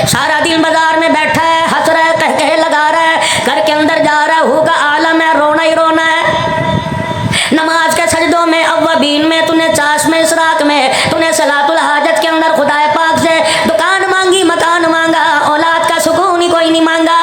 सारा दिन बाजार में बैठा है, हंस रहा है, कह कहे लगा रहा है, घर के अंदर जा रहा है, हु का आलम है, रोना ही रोना है। नमाज के सजदों में, अव्वबीन में, तूने चाश में, इसराक में, तूने सलातुल हाजत के अंदर खुदाए पाक से दुकान मांगी, मकान मांगा, औलाद का सुकून ही कोई नहीं मांगा।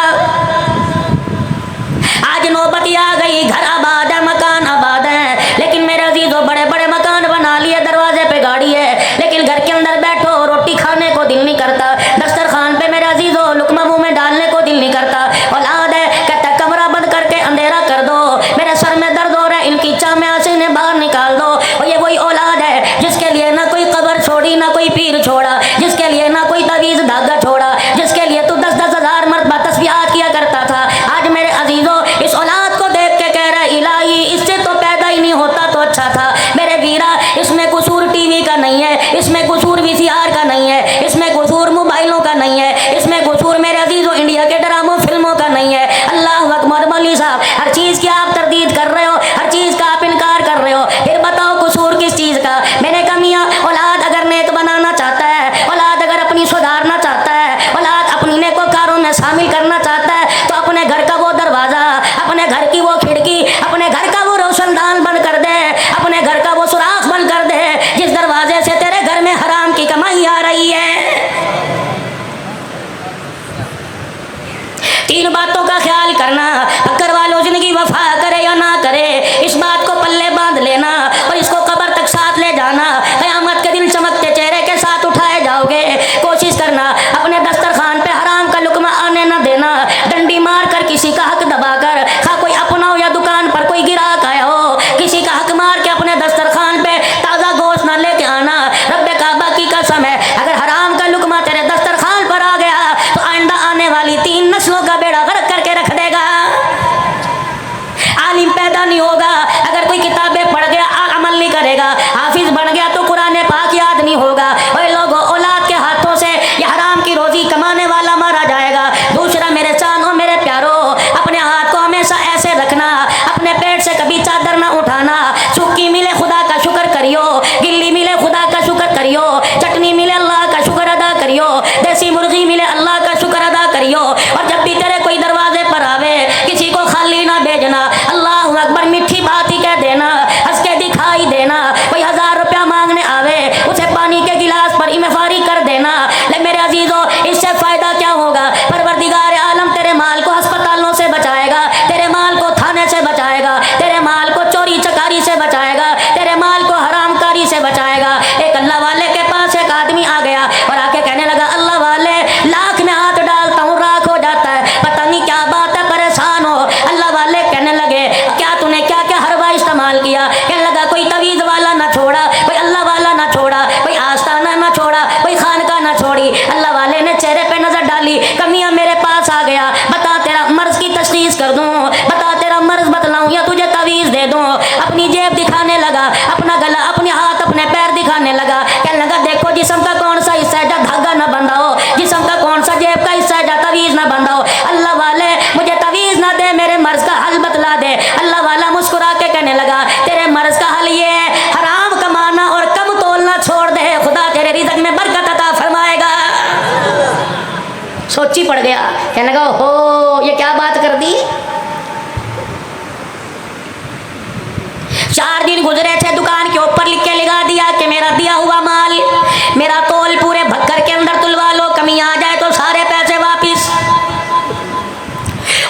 आज नौबती आ गई, घर आबाद है, मकान आबाद है, लेकिन मेरे अजीजों बड़े बड़े मकान बना लिए, दरवाजे पे गाड़ी है, लेकिन घर के अंदर बैठो रोटी खाने को दिल नहीं करता, दस्तरखान पे मेरे अजीजों लुकमा मुंह में डालने को दिल नहीं करता। औलाद है, कहता कमरा बंद करके अंधेरा कर दो, मेरे सर में दर्द हो रहा है, इनकी इच्छा में आंसू ने बाहर निकाल दो। और ये वही औलाद है जिसके लिए ना कोई कब्र छोड़ी, ना कोई पीर छोड़ा, जिसके लिए ना कोई तवीज धागा छोड़ा, जिसके लिए तू 10-10 हज़ार मरतबा तस्बीहात किया करता था। आज मेरे अजीजों इस औलाद को देख के कह रहा इलाही, इससे तो पैदा ही नहीं होता तो अच्छा था। मेरे वीरा, इसमें कसूर टीवी का नहीं है, इसमें कसूर वीसीआर का नहीं है, इसमें कसूर मोबाइलों का नहीं है, इसमें कसूर मेरे अजीजों इंडिया के ड्रामों फिल्मों का नहीं है। अल्लाह अकबर। मौलवी साहब, हर चीज़ की आप तरदीद कर रहे हो, हर चीज़ का आप इनकार कर रहे हो, फिर बताओ कसूर किस चीज़ का? मैंने कहा मियां, औलाद अगर नेक बनाना चाहता है, औलाद अगर अपनी सुधारना चाहता है, औलाद अपनी नेकोकारों में शामिल करना चाहता है, तो अपने घर का वो दरवाज़ा, अपने घर की वो खिड़की, अपने घर का वो रोशनदान बंद कर दे, अपने घर का वो सुराख बंद कर दे जिस दरवाजे से तेरे घर में हराम की कमाई आ रही है। 3 बातों का ख्याल करना, अक्कर वालों जिंदगी वफा करे या ना करे, इस बात को पल्ले बांध लेना और इसको कब्र तक साथ ले जाना। क़यामत के दिन चमकते चेहरे के साथ उठाए जाओगे। कोशिश करना अपने दस्तरखान पे हराम का लुकमा आने न देना, डंडी मार कर किसी का हक दबाकर, खा कोई अपना हो या दुकान पर कोई गिराक आया हो, किसी का हक मार के अपने दस्तरखान पे ताज़ा गोश्त ना लेके आना। रब्बे काबा की कसम है, अगर हराम का लुकमा तेरे दस्तरखान पर आ गया तो आइंदा आने वाली 3 नस्लों का बेड़ा गर्क करके रख देगा। आलिम पैदा नहीं होगा अगर कोई किताबें पढ़ गया अमल नहीं करेगा, हाफिज बन गया तो कुरान पाक याद नहीं होगा। और लोगों, औलाद के हाथों से ये हराम की रोजी कमाने वाला मारा जाएगा। दूसरा, मेरे चानों मेरे प्यारों, अपने हाथ को हमेशा ऐसे रखना, अपने पेट से कभी चादर ना उठाना। सूखी मिले खुदा का शुक्र करियो, गिल्ली मिले खुदा का शुक्र करियो, चटनी मिले अल्लाह का शुक्र अदा करियो, देसी मुर्गी मिले अल्लाह का शुक्र अदा करियो। और जब भी तेरे कोई दरवाजे पर आवे, किसी को खाली ना भेजना, अल्लाह अकबर मीठी बात ही कह देना, हंस के दिखाई देना। कोई 1000 रुपया मांगने आवे, उसे पानी के गिलास पर इमफारी कर देना। ले मेरे अजीजों, इससे फायदा क्या होगा? परवरदिगार आलम तेरे माल को अस्पतालों से बचाएगा, तेरे माल को थाने से बचाएगा, तेरे माल को चोरी चकारी से बचाएगा, तेरे माल को हरामकारी से बचाएगा। एक अल्लाह वाले के पास एक आदमी आ गया और आके कहने लगा, अल्लाह वाले, लाख में हाथ डालता हूँ राख हो जाता है, पता नहीं क्या बात है, परेशान हो। अल्लाह वाले कहने लगे, क्या तूने क्या क्या हरवा इस्तेमाल किया? कहने लगा, कोई तवीज़ वाला ना छोड़ा, कोई अल्लाह वाला ना छोड़ा, कोई आस्ताना ना छोड़ा, कोई खानका ना छोड़ी। अल्लाह वाले ने चेहरे पे नजर डाली, कमियां मेरे पास आ गया, बता तेरा मर्ज की तशखीस कर दूं, बता तेरा मर्ज बतलाऊं या तुझे तवीज़ दे दूं। अपनी जेब दिखाने लगा, अपना गला, अपने हाथ, अपने पैर दिखाने लगा। कहने लगा, देखो जिस्म का कौन सा हिस्सा है जहाँ धागा ना बंधा हो, जिस्म का कौन सा जेब का हिस्सा है जहाँ तवीज़ ना बंधा हो। अल्लाह वाले, मुझे तवीज़ ना दे, मेरे मर्ज का हल बतला दे। अल्लाह वाला मुस्कुरा के कहने लगा, तेरे मर्ज का हल ये है, हराम कमाना और कम तोलना छोड़ दे, खुदा तेरे रिज़्क़ में बरकत अता फरमाएगा। सोची पड़ गया, कहने लगा, हो ये क्या बात कर दी। 4 दिन गुजरे थे, दुकान के ऊपर लिख के लगा दिया कि मेरा दिया हुआ माल, मेरा तोल पूरे भक्कर के अंदर तुलवा लो, कमी आ जाए तो सारे पैसे वापिस।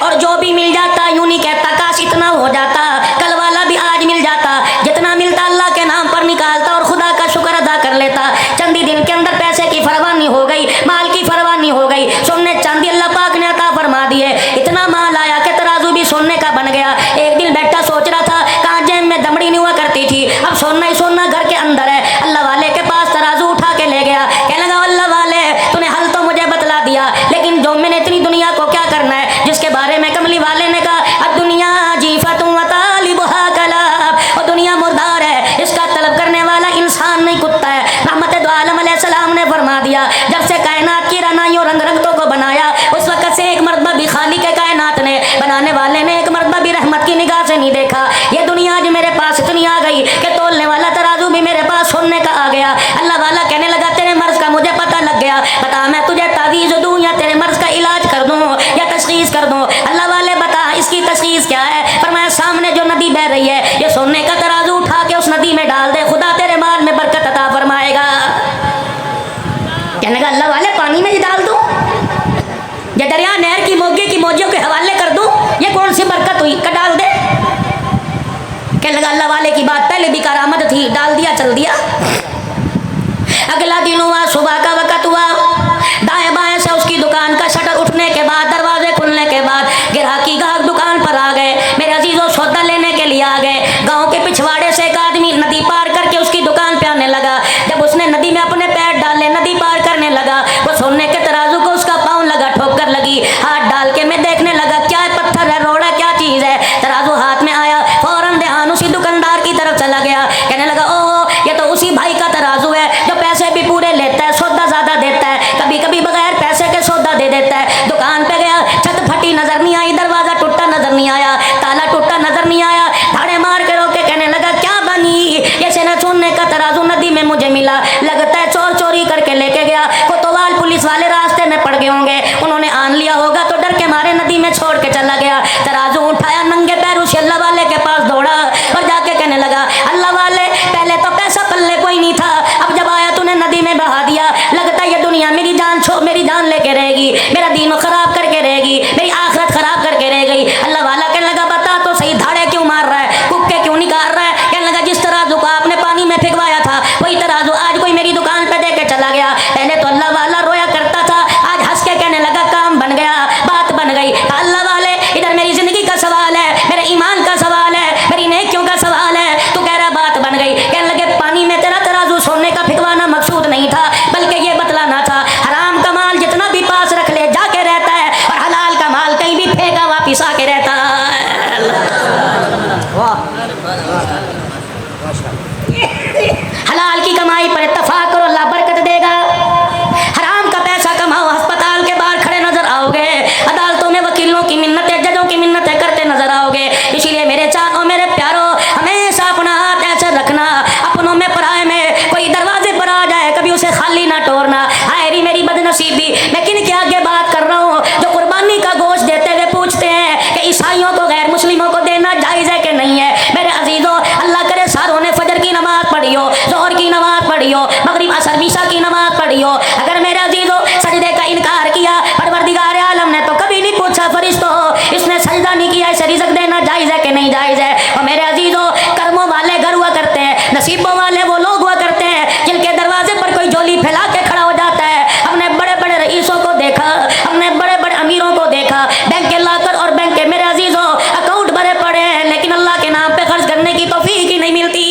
और जो भी मिल जाता यूं नहीं कहता काश इतना हो जाता, कल वाला भी आज मिल जाता, जितना मिलता अल्लाह के नाम पर निकालता और खुदा का शुक्र अदा कर लेता। चंदी दिन के अंदर पैसे की फरवानी हो गई, माल की फरवानी हो गई, सोने चांदी अल्लाह पाक ने अता फरमा दिए। इतना माल आया कि तराजू भी सोने का बन गया। एक दिन बैठा सोच रहा था, कहाँ जेब में दमड़ी नहीं हुआ करती थी, अब सोना ही सोना घर के अंदर है। अल्लाह वाले के पास तराजू उठा के ले गया, कहने लगा, अल्लाह वाले तूने हल तो मुझे बतला दिया, लेकिन जो मैंने इतनी दुनिया को क्या करना है, जिसके बारे में कमली वाले ने कहा, दुनिया जीफतुन व तालिबुहा कलाब, और दुनिया मुर्दार है, इसका तलब करने वाला इंसान नहीं कुत्ता है। रहमत दो आलम अलैहिस्सलाम ने फरमा दिया, जब से कायनात की रनाइयों रंग रंगतों को बनाया, उस वक्त से एक मरतबा भी खाली के कायनात ने, बनाने वाले ने एक मरतबा भी रहमत की निगाह से नहीं देखा। ये दुनिया आज मेरे पास इतनी आ गई कि तोलने वाला तराजू भी मेरे पास सोने का आ गया। अल्लाह वाला कहने लगा, तेरे मर्ज का मुझे पता लग गया, बता मैं तुझे तावीज़ दूं या सोने का तराजू उठा के उस नदी में डाल दे, खुदा तेरे माल में बरकत अता फरमाएगा। कहने लगा अल्लाह वाले पानी में डाल दूं, ये दरिया नहर की मोगे की मौजियों के हवाले कर दूं, ये कौन सी बरकत हुई का डाल दे। कहने लगा अल्लाह वाले की बात पहले भी करामत थी, डाल दिया चल दिया। अगला दिन हुआ, सुबह का वक्त हुआ, दाएं बाएं से उसकी दुकान का शटर उठने के बाद, दरवाजे खुलने के बाद ग्राहकी गाहक दुकान पर आ गए। मेरे अजीजों सौदा लेने के लिए आ गए। गांव के पिछवाड़े से एक आदमी नदी पार करके उसकी दुकान पे आने लगा। जब उसने नदी में अपने पैर डाले, नदी पार करने लगा, वो सोने के तराजू को उसका पाँव लगा, ठोकर लगी। हाथ डाल के मैं देखने लगा क्या है, पत्थर है, रोड़ा क्या चीज है। तराजू हाथ में आया, फौरन ध्यान उसी दुकानदार की तरफ चला गया। कहने लगा ओह ये तो उसी भाई का तराजू है जो पैसे भी पूरे लेता है, सौदा ज्यादा देता है, कभी कभी बगैर पैसे के सौदा दे देता है। दुकान पे गया, छत फटी नजर नहीं आई, दरवाजा टूटा नजर नहीं आया, ताला टूटा नजर नहीं आया। धाड़े मार के रोके कहने लगा क्या बनी, ये सोने का तराजू नदी में मुझे मिला, लगता है चोर चोरी करके लेके गया। कोतवाल पुलिस वाले रास्ते में पड़ गए होंगे, उन्होंने आन लिया होगा तो डर के मारे नदी में छोड़ के चला गया। तराजू उठाया, नंगे पैर उस अल्लाह वाले के पास दौड़ा और जाके कहने लगा अल्लाह वाले पहले तो पैसा पल्ले कोई नहीं था, अब जब आया तूने नदी में बहा दिया, लगता है ये दुनिया मेरी जान लेके रहेगी, मेरा दीन खराब करके रहेगी, मेरी आखिरत खराब करके रह गई। अल्लाह वाला कहने लगा बता तो सही, धाड़े क्यों मार रहा है, कुक्के क्यों निकाल रहा है। कहने लगा जिस तराजू को आपने पानी में फेंकवाया था वही तराजू आज कोई मेरी दुकान पे दे के चला गया। पहले तो अल्लाह वाला रोया करता था, आज हंस के कहने लगा काम बन गया, बात बन गई। अल्लाह वाले इधर मेरी जिंदगी का सवाल है, मेरे ईमान का सवाल है, मेरी नेकियों का सवाल है, तू कह रहा बात बन गई। कहने लगे पानी में तेरा तराजू सोने का फेंकवाना मकसूद नहीं था, बल्कि ये बतलाना था हराम का माल जितना भी पास रख ले जाके रहता है, और हलाल का माल कहीं भी फेंका वापिस आके रहता है। हलाल की कमाई पर इत्तफाक करो, अल्लाह बरकत देगा। हराम का पैसा कमाओ, अस्पताल के बाहर खड़े नजर आओगे, अदालतों में वकीलों की मिन्नतें, जजों की मिन्नतें करते नजर आओगे। इसीलिए मेरे चारों मेरे प्यारों, हमेशा अपना हाथ ऐसे रखना, अपनों में पराए में कोई दरवाजे पर आ जाए कभी उसे खाली ना तोड़ना। हाय री मेरी बदनसीबी, मैं किन के आगे बात कर रहा हूँ जो कुर्बानी का गोश्त देते हुए पूछते हैं कि ईसाइयों को गैर मुस्लिमों को देना जायज है कि नहीं है। मेरे अजीजों अल्लाह करे सारों ने फजर की नमाज पढ़ी हो, जोहर की नमाज पढ़ी हो, मगरिब असर ईशा की नमाज पढ़ी हो, अगर मेरे अजीजों सजदे का इनकार किया, परवरदिगार आलम ने तो कभी नहीं पूछा फरिश्तों इसने सजदा नहीं किया, इसे रिज़्क़ देना जायज है कि नहीं जायज है। और मेरे अजीजों कर्मों वाले घर हुआ करते हैं, नसीबों वाले वो लोग हुआ करते हैं जिनके दरवाजे पर कोई झोली फैला के खड़ा हो जाता है। हमने बड़े बड़े रईसों को देखा, हमने बड़े बड़े अमीरों को देखा, बैंक के लाकर और बैंक के मेरे अजीजों अकाउंट भरे पड़े हैं, लेकिन अल्लाह के नाम पे खर्च करने की तौफीक ही नहीं मिलती।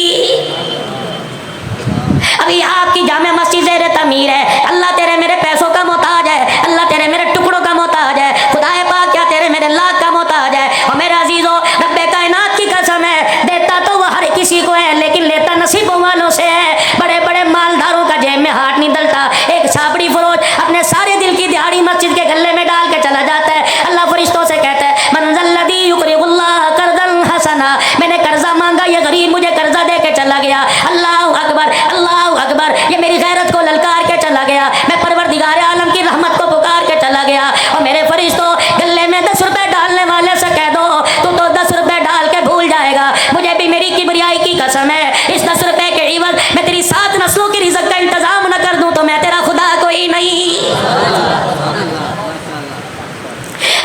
अभी आपकी जामे मस्जिद ज़ेरे तमीर है, अल्लाह तेरे मेरे पैसों का मोहताज है, अल्लाह तेरे मेरे टुकड़ों का मोहताज है, खुदाए पाक क्या तेरे मेरे लाख का मोहताज है। और मेरे अजीजों रब्बे कायनात की कसम है, देता तो वह हर किसी को है लेकिन लेता नसीबों वालों से है। बड़े बड़े मालदारों का जेब में हाथ नहीं डलता, एक छाबड़ी फरोज अपने सारे दिल की दिहाड़ी मस्जिद के गले में डाल के चला जाता है। अल्लाह फरिश्तों से कहता है मनज़ल्लज़ी युक़रिज़ुल्लाह क़र्ज़न हसना, मैंने कर्जा मांगा, ये गरीब मुझे कर्जा दे के चला गया। अल्लाहु अकबर, अल्लाहु अकबर, ये मेरी गैरत को ललकार के चला गया, मैं परवरदिगार आलम की रहमत को पुकार के चला गया। और मेरे फरिश्तों गले में 10 रुपए डालने वाले से कह दो तू तो 10 रुपए डाल के भूल जाएगा, मुझे भी मेरी किबरियाई की कसम है, इस 10 रुपए के इवज मैं तेरी 7 नस्लों की रिज़्क़ का इंतजाम न कर दूं तो मैं तेरा खुदा कोई नहीं।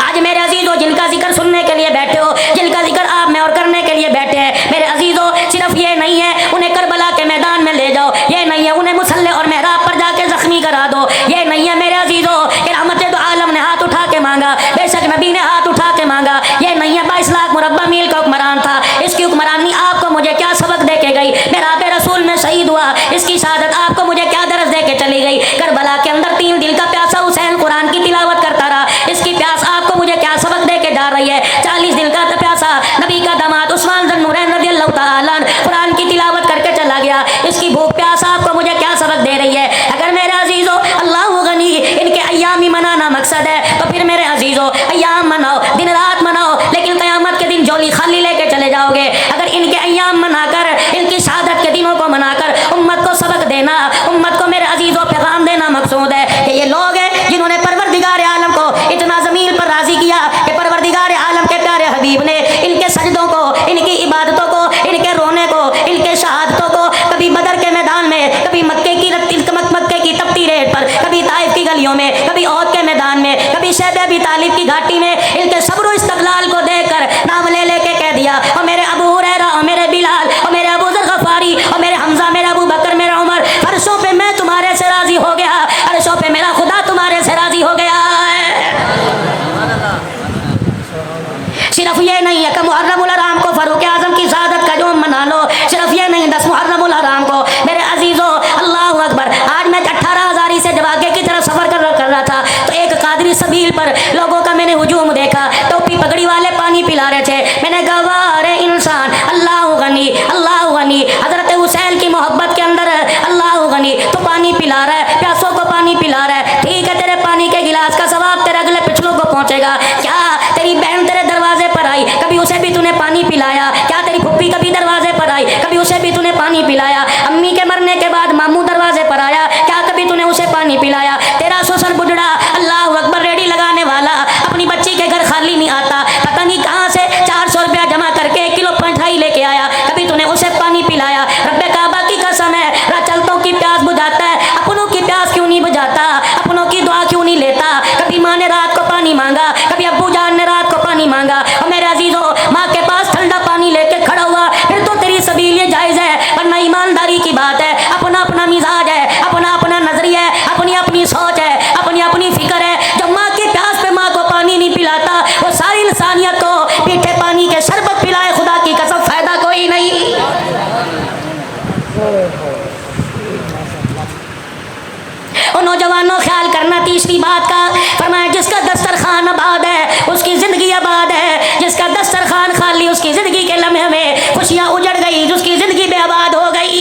आज मेरे अजीजों जिनका जिक्र सुनने के लिए बैठे हो, जिनका जिक्र आप में और करने के लिए बैठे हैं, मेरे अजीजों सिर्फ ये नहीं है उन्हें करबला के मैदान में ले जाओ, ये नहीं है उन्हें मुसल्ले और मेहराब पर जाके जख्मी करा दो, ये नहीं है मेरे अजीजों कि रहमत तो आलम ने हाथ उठा के मांगा, बेशक नबी ने हाथ उठा के मांगा, ये नहीं है 22 लाख मुरब्बा मील का हुक्मरान था, इसकी हुक्मरानी आपको मुझे क्या सबक दे के गई, मेरा बे रसूल में शहीद हुआ, इसकी शहादत आपको मुझे क्या दर्ज दे के चली गई। करबला के अंदर 3 दिल का प्यासा हुसैन कुरान की तिलावत करता रहा, इसकी प्यास आपको मुझे क्या सबक दे के जा रही है। 40 दिल का प्यासा नबी का दामाद उस्मान ज़न्नूरैन रज़ियल्लाहु ताला अन्हु कुरान की तिलावत करके चला गया, इसकी भूख प्यास आपको मुझे क्या सबक दे रही है। अगर मेरे अजीजों अल्लाह गनी इनके अय्याम ही मनाना मकसद है तो फिर मेरे अजीजों अय्याम मनाओ, दिन रात मनाओ, लेकिन क़यामत के दिन झोली खाली लेके चले जाओगे। अगर इनके अय्याम मनाकर, इनकी शहादत के दिनों को मनाकर उम्मत को सबक देना, उम्मत को मेरे अजीजों पैगाम देना मकसूद है कि ये लोग हैं जिन्होंने परवरदिगार आलम को इतना ज़मीन पर राज़ी किया कि परवरदिगार आलम के प्यारे हबीब ने इनके सजदों को, इनकी इबादतों को, इनके कभी औद के मैदान में, कभी शैब अबी तालिब की घाटी में इनके सब्र इस्तक़लाल को देखकर नाम ले लेके कह दिया, और मेरे अबू हुरैरा, और मेरे बिलाल, और मेरे अबू ज़र गफ़ारी, और मेरे हमजा, मेरे अबू बकर, मेरा उमर, फर्शों पे मैं तुम्हारे से राजी हो गया, अर्शों पे मेरा खुदा तुम्हारे से राजी हो गया है। सिर्फ ये नहीं है कि मुहर्रमुल हराम को फारूक आज़म की शहादत का जोम मना लो, सिर्फ ये नहीं, 10 मुहर्रमुल हराम को मेरे अजीज़ों, अल्लाह अकबर। आज मैं 18,000 से जब आगे की तरफ सफ़र कर रहा था तो एक कादरी सबील पर लोगों का मैंने हुजूम देखा, टोपी पगड़ी वाले पानी पिला रहे थे। मैंने कहा अरे इंसान, अल्लाह गनी, अल्लाह गनी, हज़रत हुसैन की मोहब्बत के अंदर अल्लाह गनी, तो पानी पिला रहा है, प्यासों को पानी पिला रहा है, ठीक है, तेरे पानी के गिलास का सवाब तेरे अगले पिछलों को पहुँचेगा। क्या तेरी बहन तेरे दरवाजे पर आई, कभी उसे भी तूने पानी पिलाया? क्या तेरी फुप्पी कभी दरवाजे पर आई, कभी उसे भी तूने पानी पिलाया? अम्मी के मरने के बाद मामू दरवाजे पर आया, क्या कभी तूने उसे पानी पिलाया? तेरा ससुर बुढ़ा, अल्लाह अकबर, रेडी लगाने वाला, अपनी बच्ची के घर खाली नहीं आता, पता नहीं कहाँ से 400 रुपया जमा करके 1 किलो मिठाई लेके आया, कभी तूने उसे पानी पिलाया? रब्बे काबा की कसम है, चलतों की प्यास बुझाता है, अपनों की प्यास क्यों नहीं बुझाता? अपनों की दुआ क्यों नहीं लेता? कभी माँ ने रात को पानी मांगा, कभी अब्बू जान ने रात को पानी मांगा, और मेरे अजीजों, माँ के पास ठंडा पानी लेके खड़ा हुआ, फिर तो तेरी सबील ये जायज़ है, वरना ईमानदारी की बात है, अपना अपना मिजाज है, अपना अपना नजरिया है, अपनी अपनी सोच है, अपनी अपनी फिक्र है। जो माँ की प्यास पे माँ को पानी नहीं पिलाता, वो सारी इंसानियत को मीठे पानी के शरबत पिलाए, खुदा की कसम फायदा कोई नहीं। और नौजवानों, ख्याल करना तीसरी बात का, फरमाया जिसका दस्तरखान आबाद है उसकी ज़िंदगी आबाद है, जिसका दस्तरखान खाली उसकी ज़िंदगी के लम्हे में खुशियाँ उजड़ गई, जिसकी ज़िंदगी बेआबाद हो गई।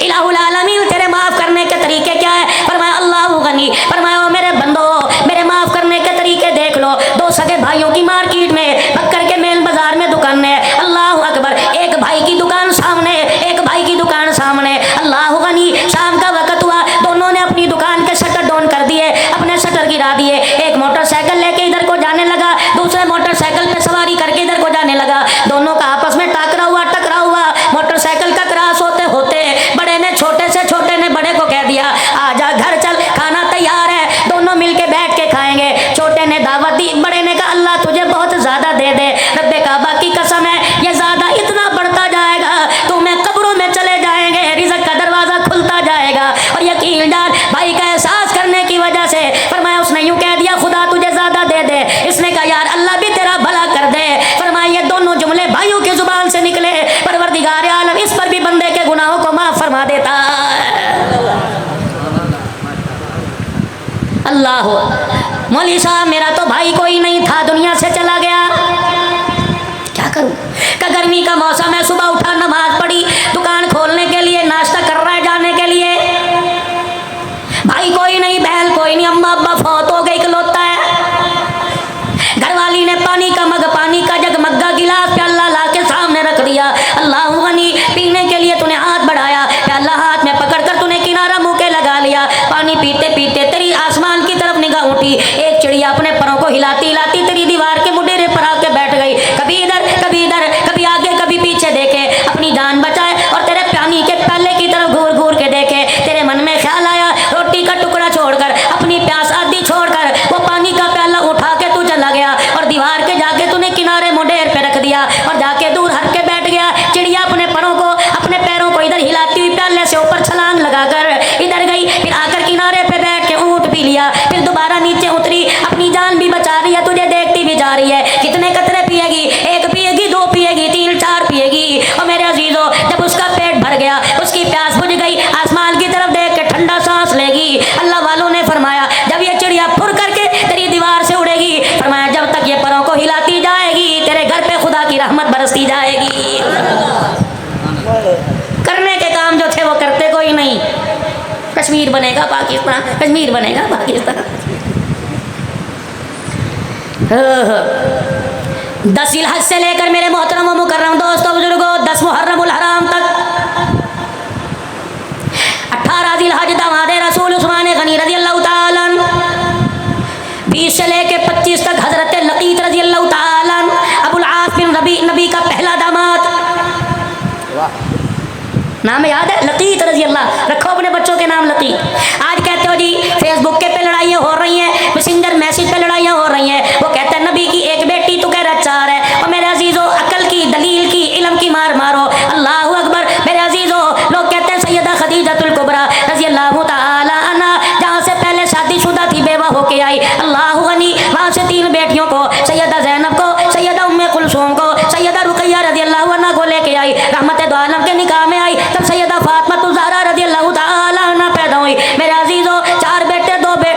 इलाहुल आलमीन, तेरे माफ़ करने के तरीके क्या है? फरमाया अल्लाह गनी, फरमाया मेरे बंदो, मेरे माफ़ करने के तरीके देख लो। 2 सगे भाइयों की मार्केट में, बक्कर के मेन बाजार में दुकान है, अल्लाह अकबर, एक भाई की दुकान सामने, एक भाई की दुकान सामने, अल्लाह गनी। शाम का वक्त हुआ, दोनों ने अपनी दुकान के शटर डाउन कर दिए, अपने शटर गिरा दिए। एक मोटरसाइकिल लेके इधर को जाने लगा, दूसरे मोटरसाइकिल पे सवारी करके इधर को जाने लगा, दोनों का आपस में टकरा हुआ। मोटरसाइकिल का क्रॉस होते होते बड़े ने छोटे से, छोटे ने बड़े को कह दिया आजा घर चल, खाना तैयार है, दोनों मिलके बैठ के खाएंगे। छोटे ने दावत दी, बड़े ने कहा अल्लाह तुझे बहुत ज़्यादा दे दे, रब्बे काबा की कसम है ये ज़्यादा इतना बढ़ता जाएगा, तुम्हें कब्रों में चले जाएंगे, रिज़्क़ का दरवाज़ा खुलता जाएगा। और यकीन जान, भाई का एहसास करने की वजह से फरमाया, उसने यूँ कह दिया खुदा तुझे ज़्यादा दे दे, इसने कहा यार अल्लाह भी तेरा भला कर दे। फरमाया ये दोनों जुमले भाइयों की ज़ुबान से निकले, परवरदिगार आलम इस पर भी बंदे के गुनाहों को माफ़ फरमा देता है। अल्लाह, मौली साहब मेरा तो भाई कोई नहीं था, दुनिया से चला गया, क्या करूं? का गर्मी का मौसम है, सुबह उठा, नमाज पढ़ी, दुकान खोलने के लिए नाश्ता कर रहा है जाने के लिए, भाई कोई नहीं, बहन कोई नहीं, अम्मा अब्बा फौत हो गए, इकलौता है। घरवाली ने पानी का मग, पानी का जग, मग्गा गिलास प्याला ला के सामने रख दिया, अल्लाह गनी, पीने के लिए तूने हाथ बढ़ाया, प्याला हाथ में पकड़कर तूने किनारा मुंह के लगा लिया। पानी पीते पीते तेरी आसमान की तरफ निगाह उठी, एक चिड़िया अपने परों को हिलाती हिलाती तेरी दीवार के मुडेरे पर आके बैठ गई, कभी इधर कभी इधर, कभी आगे कभी पीछे देखे, अपनी जान बचाए और तेरे पानी के प्याले की तरफ घूर घूर के देखे। तेरे मन में ख्याल आया, रोटी का टुकड़ा छोड़कर, अपनी प्यास आदि छोड़कर वो पानी का प्याला उठा के तू चला गया और दीवार के जाके तूने किनारे मुडेर पे रख दिया और जाके दूर हट के बैठ गया। चिड़िया अपने परों को, अपने पैरों को इधर हिलाती हुई प्याले से ऊपर छलांग लगाकर इधर गई, फिर आकर किनारे पे बैठ के ऊँट पी लिया, फिर दोबारा नीचे उतरी, अपनी जान भी बचा रही है, तुझे देखती भी जा रही है। कितने कतरे पिएगी? 1 पिएगी, 2 पिएगी, 3 4 पिएगी। और मेरे अजीजों, जब उसका पेट भर गया, उसकी प्यास बुझ गई, आसमान की तरफ देख के ठंडा सांस लेगी। अल्लाह वालों ने फरमाया जब ये चिड़िया फुर करके तेरी दीवार से उड़ेगी, फरमाया जब तक ये परों को हिलाती जाएगी तेरे घर पे खुदा की रहमत बरसती जाएगी। करने के काम जो थे वो करते कोई नहीं। कश्मीर बनेगा पाकिस्तान, कश्मीर बनेगा पाकिस्तान। 10 जिलहज से लेकर मेरे मोहतरम व मुकर्रम दोस्तों बुजुर्गों 10 मुहर्रमुल हराम तक, 18 जिलहज दामादे रसूल उस्मान गनी रज़ी अल्लाह ताला अन्हु, 20 से लेकर 25 तक हजरत लकीत रज़ी अल्लाह ताला अन्हु, अबुल आस बिन रबी नबी का पहला दामाद, नाम याद है लकीत रज़ी अल्लाह, रखो अपने बच्चों बच्चों के नाम लतीफ। आज कहते हो जी फेसबुक के पे लड़ाइयाँ हो रही हैं, मैसेंजर मैसेज पे लड़ाइयाँ हो रही हैं। वो कहते हैं नबी की एक बेटी तो कह रहा 4 है। और मेरे अजीजों अकल की, दलील की, इल्म की मार मारो। अल्लाह अकबर। मेरे अजीजों लोग कहते हैं सैयदा खदीजतुल कुबरा रज़ी अल्लाह तआला अन्हा जहाँ से पहले शादीशुदा थी, बेवा होके आई, अल्लाह गनी, वहाँ से 3 बेटियों को, सैयदा ज़ैनब को, सैयदा उम्मे कुलसूम को, सैयदा रुकैया रज़ी अल्लाह अन्हा को लेके आई। रहमत दो आलम के निकाह में आई तब सैयदा फातिमा ज़हरा रज़ी अल्लाह तआला अन्हा पैदा हुई। मेरे अजीजों 4 बेटे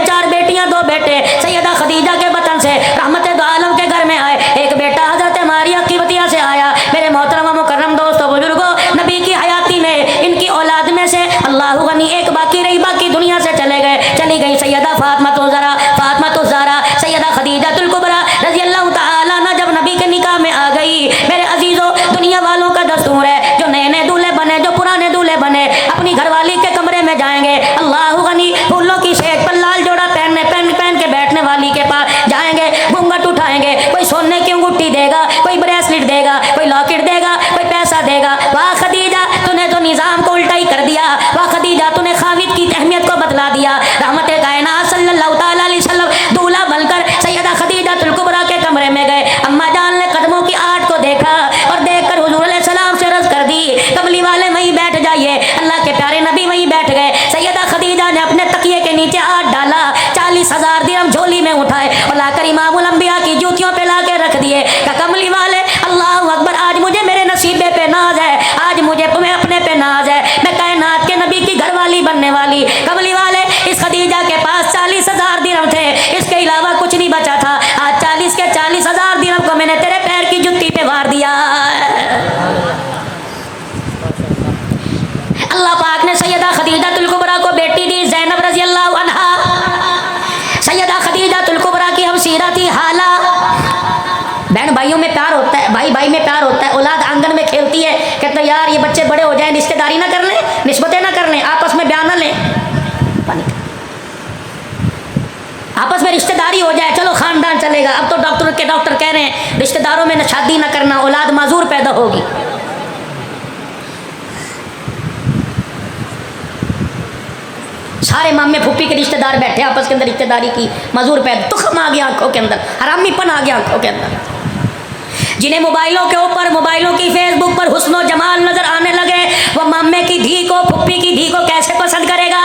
4 बेटियां 2 बेटे सैयदा खदीजा के बतन से रहमत दो आलम के घर में आए। एक बेटा हजरत मारिया क़िब्तिया से आया। मेरे मोहतरम मुकर्रम दोस्तों बुजुर्गों, नबी की हयाती में इनकी औलाद में से अल्लाह गनी एक बाकी रही, बाकी दुनिया से चली गई सैयदा फातिमा ज़हरा सैयदा खदीजतुल कुबरा रज़ी अल्लाह तआला अन्हा जब नबी के निकाह में आ गई। मेरे अजीजों दुनिया वालों का दस्तूर है, जो नए नए दूल्हे बने, जो पुराने दूल्हे बने, अपनी घरवाली के कमरे में जाएंगे, अल्लाह गनी फूलों की सेज पर लाल जोड़ा पहन के बैठने वाली के पास जाएंगे, घूंघट उठाएंगे, कोई सोने की अंगूठी देगा, कोई ब्रेसलेट देगा, कोई लॉकेट देगा, कोई पैसा देगा। वाह खदीजा तूने तो निज़ाम को उल्टा ही कर दिया। वाह खदीजा तूने खाविद की अहमियत को बतला दिया। रहमत कायनात सल्लल्लाहु तआला अलैहि वसल्लम दूल्हा बनकर सैयदा खदीजतुल कुबरा के कमरे में गए। अम्मा जान ने कदमों की आट को देखा और देखकर हुजूर अलैहि सलाम से अर्ज़ कर दी कमली वाले वहीं बैठ जाइए। अल्लाह के प्यारे नबी वहीं बैठ गए। सैयदा खदीजा ने अपने तकिए के नीचे हाथ डाला, 40,000 दिरहम झोली में उठाए और लाकर इमामुल अंबिया की जूतियों पे ला के रख दिए। कमली वाले अल्लाह अकबर, आज मुझे मेरे नसीबे पे नाज है, आज मुझे तुम्हें अपने पे नाज है, मैं कायनात के नबी की घरवाली बनने वाली। कमली वाले इस खदीजा के पास 40,000 दिरहम थे, इसके अलावा कुछ नहीं बचा था। आज 40,000 दिरहम को मैंने तेरे पैर की जुत्ती पे वार दिया। अल्लाह पाक ने सैयदा खदीजतुल कुबरा को बेटी दी ज़ैनब रज़ी अल्लाह अन्हा। सैयदा खदीजतुल कुबरा की हम सीरत थी हाला। बहन भाइयों में प्यार होता है, भाई भाई में प्यार होता है। औलाद आंगन में खेलती है, कहते यार ये बच्चे बड़े हो जाएं, रिश्तेदारी ना कर लें, निस्बतें ना कर लें, आपस में बयान ना लें, आपस में रिश्तेदारी हो जाए, चलो खानदान चलेगा। अब तो डॉक्टर कह रहे हैं रिश्तेदारों में शादी ना करना, औलाद माजूर पैदा होगी। सारे मामे फूफी के रिश्तेदार बैठे आपस के अंदर रिश्तेदारी की, मजूर पैदा, तुखम आ गया आंखों के अंदर, हरामीपन आ गया आंखों के अंदर। जिन्हें मोबाइलों के ऊपर, मोबाइलों की फेसबुक पर हुस्नो जमाल नजर आने लगे, वह मामे की धी को, फूफी की धी को कैसे पसंद करेगा।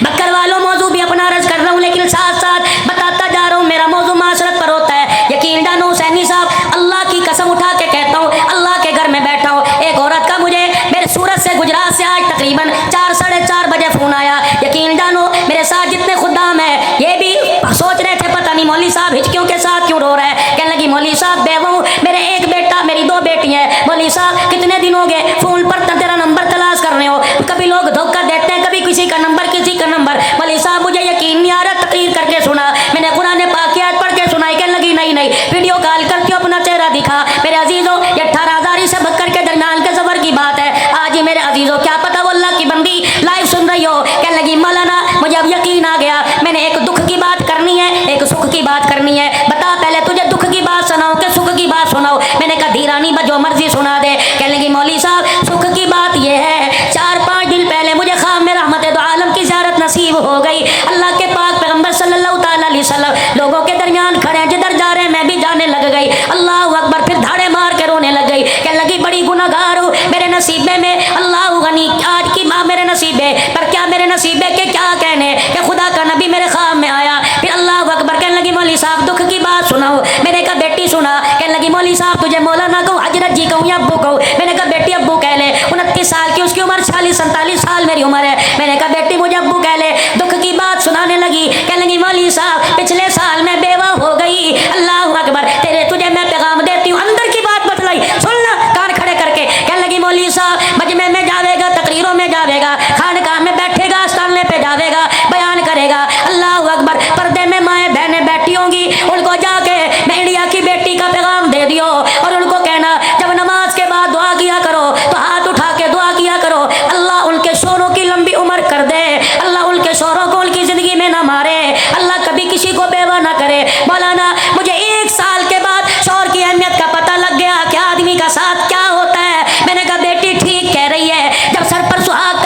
बक्कर वालों मौजू भी अपना अर्ज कर रहा हूँ, लेकिन साथ साथ बताता जा रहा हूँ, मेरा मौजू माशरत पर होता है। यकीन जानो हुसैनी साहब, अल्लाह की कसम उठा के कहता हूँ, अल्लाह के घर में बैठा हूँ, एक औरत का मुझे मेरे सूरत से गुजरात से आज तकरीबन 4 साढ़े 4 बजे फ़ोन आया। यकीन जानो मेरे साथ जितने खुदाम हैं ये भी सोच रहे थे पता नहीं मौलवी साहब हिचकियों के साथ क्यों रो रहे हैं। कहने लगी मौलवी साहब बेवा हूँ, मेरे एक बेटा, मेरी 2 बेटियाँ हैं। मौलवी साहब कितने दिन हो गए फ़ोन पर तेरा नंबर तलाश कर रहे हो, कभी लोग धोखा देते हैं, कभी किसी का नंबर किसी का नंबर। मौलवी साहब मुझे यकीन नहीं आ रहा, तकरीर करके सुना, मैंने कुरान पाक की आयत पढ़ के सुनाई। कहने लगी नहीं वीडियो कॉल करके अपना चेहरा दिखा। मेरे अजीजों ये 18,000 से बक्कर के दरमियान के सफर की बात है। आज ही मेरे अजीजों क्या पता वो अल्लाह की बंदी लाइव सुन रही हो। कहने लगी मौलाना मुझे अब यकीन आ गया, मैंने एक दुख की बात करनी है, एक सुख की बात करनी है। बता पहले तुझे दुख की बात सुनाओ कि सुख की बात सुनाओ। मैंने कहा धीरानी जो मर्जी सुना दे। कहने लगी मौलवी साहब सुख की बात यह है, 4-5 दिन पहले मुझे ख्वाब में रहमत दो आलम की ज़ियारत नसीब हो गई। अल्लाह के पाक पैगंबर सल्लल्लाहु अलैहि वसल्लम लोगों के दरमियान खड़े हैं, जिधर जा रहे हैं मैं भी जाने लग गई। अल्लाह अकबर, फिर धाड़े मार के रोने लग गई। कहने लगी बड़ी गुनाहगार हूँ, मेरे नसीबे में अल्लाह गनी आज की माँ मेरे नसीबे पर, क्या मेरे नसीबे के क्या कहने कि खुदा का नबी मेरे ख्वाब में आया। फिर अल्लाह अकबर, कहने लगी मौलवी साहब दुख की बात सुनाओ। मैंने कहा बेटी सुना। कहने लगी मौलवी साहब तुझे मौलाना कहूँ, हजरत जी कहूँ या अब्बू कहूँ। मैंने कहा बेटी अब्बू कह ले। 29 साल की उसकी उम्र, 46-47 साल मेरी उम्र है। मैंने कहा बेटी मुझे अब्बू कह ले। दुख की बात सुनाने लगी। कहने लगी मौलवी साहब पिछले साल मैं बेवा हो गई। अल्लाह अकबर, तुझे मैं पैगाम देती हूँ, अंदर की बात बतलाई, सुनना कान खड़े करके। कहने लगी मौलवी साहब मजमे में जावेगा, तकरीरों में जावेगा, खानकाह में बैठेगा, सामने पे जावेगा, बयान करेगा। अल्लाह अकबर, पर्दे में माएँ बहनें बैठी होंगी, उनको जाके मैं इंडिया की बेटी का पैगाम दे दियो और उनको कहना जब नमाज के बाद दुआ किया करो तो हाथ उठा के दुआ किया करो, अल्लाह उनके शोरों की लंबी उम्र कर दे, अल्लाह उनके शोरों को उनकी ज़िंदगी में ना मारे, अल्लाह कभी किसी को बेवा ना करे। मौलाना मुझे 1 साल के बाद शौहर की अहमियत का पता लग गया कि आदमी का साथ क्या होता है। मैंने कहा बेटी ठीक कह रही है, जब सर पर सुहाग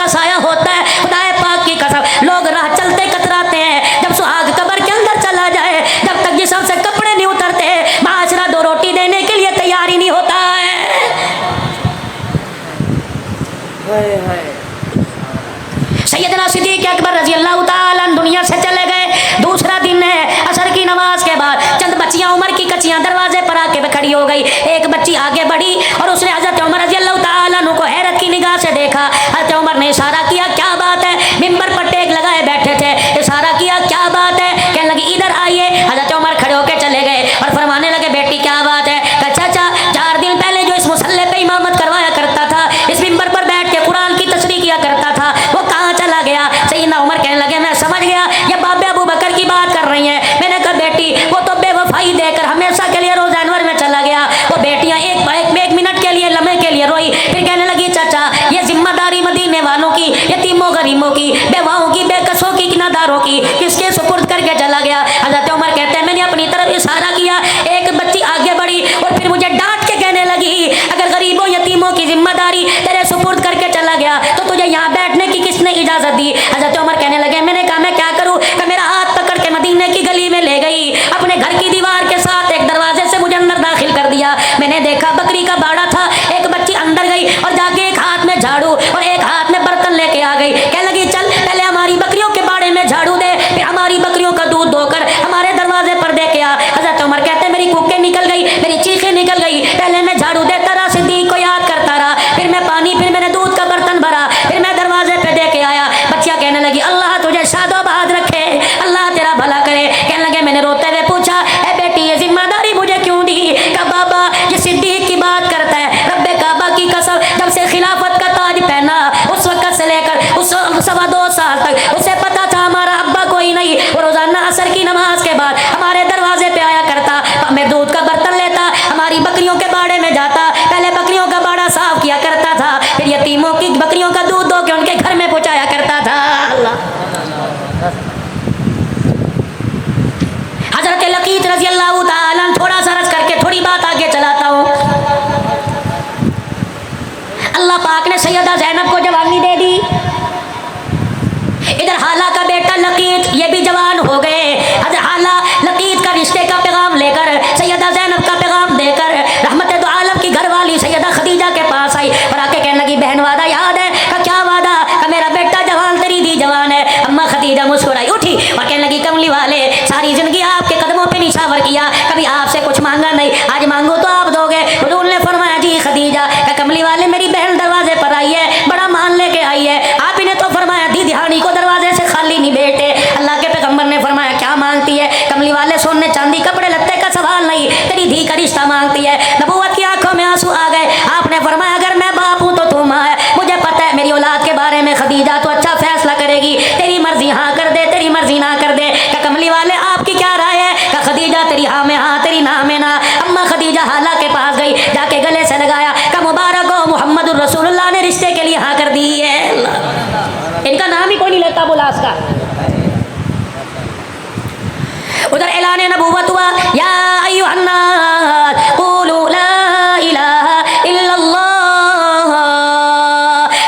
सैयदना सिद्दीक़ अकबर रजी अल्लाह ताला अन्हु दुनिया से चले गए। दूसरा दिन है, असर की नमाज के बाद चंद बच्चियां उम्र की कच्चियां दरवाजे पर आके खड़ी हो गई। एक बच्ची आगे बढ़ी और उसने हजरत उमर रजी अल्लाह ताला अन्हु को हैरत की निगाह से देखा। हजरत उमर ने इशारा किया, क्या बात है? मिंबर पर टेक लगाए बैठे थे, इशारा किया, क्या बात है? कहने लगी इधर आइए। हजरत उमर खड़े होकर चले गए और फरमाने लगे, बेटी क्या बात है? चाचा 4 दिन पहले जो इस मुसल्ले पे इमामत करवाया करता था, इस मिंबर पर बैठ के कुरान की तशरीह किया करता था, वो कहाँ चला गया? सैयदना उमर कहने लगे, मैं समझ गया ये बाबे अबू बकर की बात कर रही हैं। मैंने कहा बेटी वो तो बेवफाई देकर हमेशा के लिए रोज़ अनवर में चला गया। वो बेटियां एक मिनट के लिए, लम्हे के लिए रोई, फिर कहने लगी चाचा ये जिम्मेदारी मदीने वालों की, यतीमों गरीबों की, बेवाओं की, बेकसों की, किनादारों की किसके सुपुर्द करके चला गया? हजरत उमर कहते हैं मैंने अपनी तरफ इशारा किया, एक बच्ची आगे बढ़ी और फिर मुझे डांट के कहने लगी, अगर गरीबों यतीमों की जिम्मेदारी तेरे सुपुर्द करके चला गया तो तुझे यहाँ बैठने की किसने इजाजत दी? हजरत उमर कहने लगे, मैंने कहा मैं क्या करूँ? कि मेरा हाथ पकड़ के मदीने की गली में ले गई, अपने घर की दीवार के साथ एक दरवाजे से मुझे अंदर दाखिल कर दिया। मैंने देखा बकरी का बाड़ा था, एक बच्ची अंदर गई और जाके एक हाथ में झाड़ू और एक हाथ में बर्तन लेके आ गई। कहने लगी चल पहले हमारी बकरियों के बाड़े में झाड़ू दे, फिर हमारी बकरियों का दूध धोकर हमारे दरवाजे पर दे के आ। हजरत उमर कहते मेरी कूकें निकल गई, मेरी चीखें निकल गई। पहले मैं झाड़ू देता रहा, सिद्दीक को याद करता रहा, फिर मैं पानी, फिर मैंने दूध का बर्तन भरा, फिर मैं दरवाजे पे दे के आया। बच्चियां कहने लगी अल्लाह तुझे शादोबाद रखे, अल्लाह तेरा भला करे। कहने लगे मैंने रोते हुए पूछा, ए बेटी ये जिम्मेदारी मुझे क्यों दी? कहा बाबा ये सिद्दीक की बात करता है, रब्बे काबा की कसम जब से खिलाफत का ताज पहना उस वक्त से लेकर उस 2.25 साल तक उसे पता था हमारा अब्बा कोई नहीं। वो रोजाना असर की नमाज के बाद हमारे दरवाजे पे आया करता, मैं दूध का बर्तन लेता, हमारी बकरियों के बाड़े में जाता, पहले बकरियों का बाड़ा साफ किया करता था, फिर यतीमों की बकरियों का दूध दो के उनके घर में पहुंचाया करता था। हजरत लकीत रजी अल्लाह ताला थोड़ा सा रस करके थोड़ी बात आगे चलाता हूँ। अल्लाह पाक ने सैयदा ज़ैनब को जवानी दे दी, इधर हाला का बेटा लकीत ये भी जवान हो गए। हजरत हाला लकीत का रिश्ते का पैगाम लेकर, सैयदा ज़ैनब का पैगाम देकर रहमत दो आलम की घरवाली सैयदा खदीजा के पास आई और आके कहने लगी बहन वादा याद है? का क्या वादा? का मेरा बेटा जवान, तेरी दी जवान है। अम्मा खदीजा मुस्कुराई उठी और कहने लगी कमली वाले सारी जिंदगी आपके कदमों पे निछावर किया, कभी आपसे कुछ मांगा नहीं, आज मांगो तो आप दोगे? हुजूर ने फरमाया जी खदीजा। का कमली वाले मेरी बहन दरवाजे पर आई है, बड़ा मान लेके आई है, आप ही ने तो फरमाया दी दिहानी को दरवाजे से खाली नहीं बैठे। अल्लाह के पैगंबर ने फरमाया क्या मांगती है? कमली वाले सोने चांदी कपड़े लत्ते का सवाल नहीं, तेरी धी का रिश्ता मांगती है। नबूवत की आंखों में आंसू आ गए। आपने फरमाया अगर मैं बाप हूँ तो तू माँ है, मुझे पता है मेरी औलाद के बारे में खदीजा तो अच्छा फैसला करेगी, तेरी मर्जी हाँ कर दे, तेरी मर्जी ना कर दे। का कमली वाले आपकी क्या राय है? का खदीजा तेरी हाँ में हाँ, तेरी ना में ना। अम्मा खदीजा हाला के पास गई, जाके गले से लगाया, का मुबारक हो मोहम्मद रसूलुल्लाह ने रिश्ते के लिए हाँ कर दी है। इनका नाम ही कोई नहीं लेता बुलास का। उधर ऐलान नबूवत हुआ, या अय्युहन्नास क़ूलू ला इलाहा इल्लल्लाह।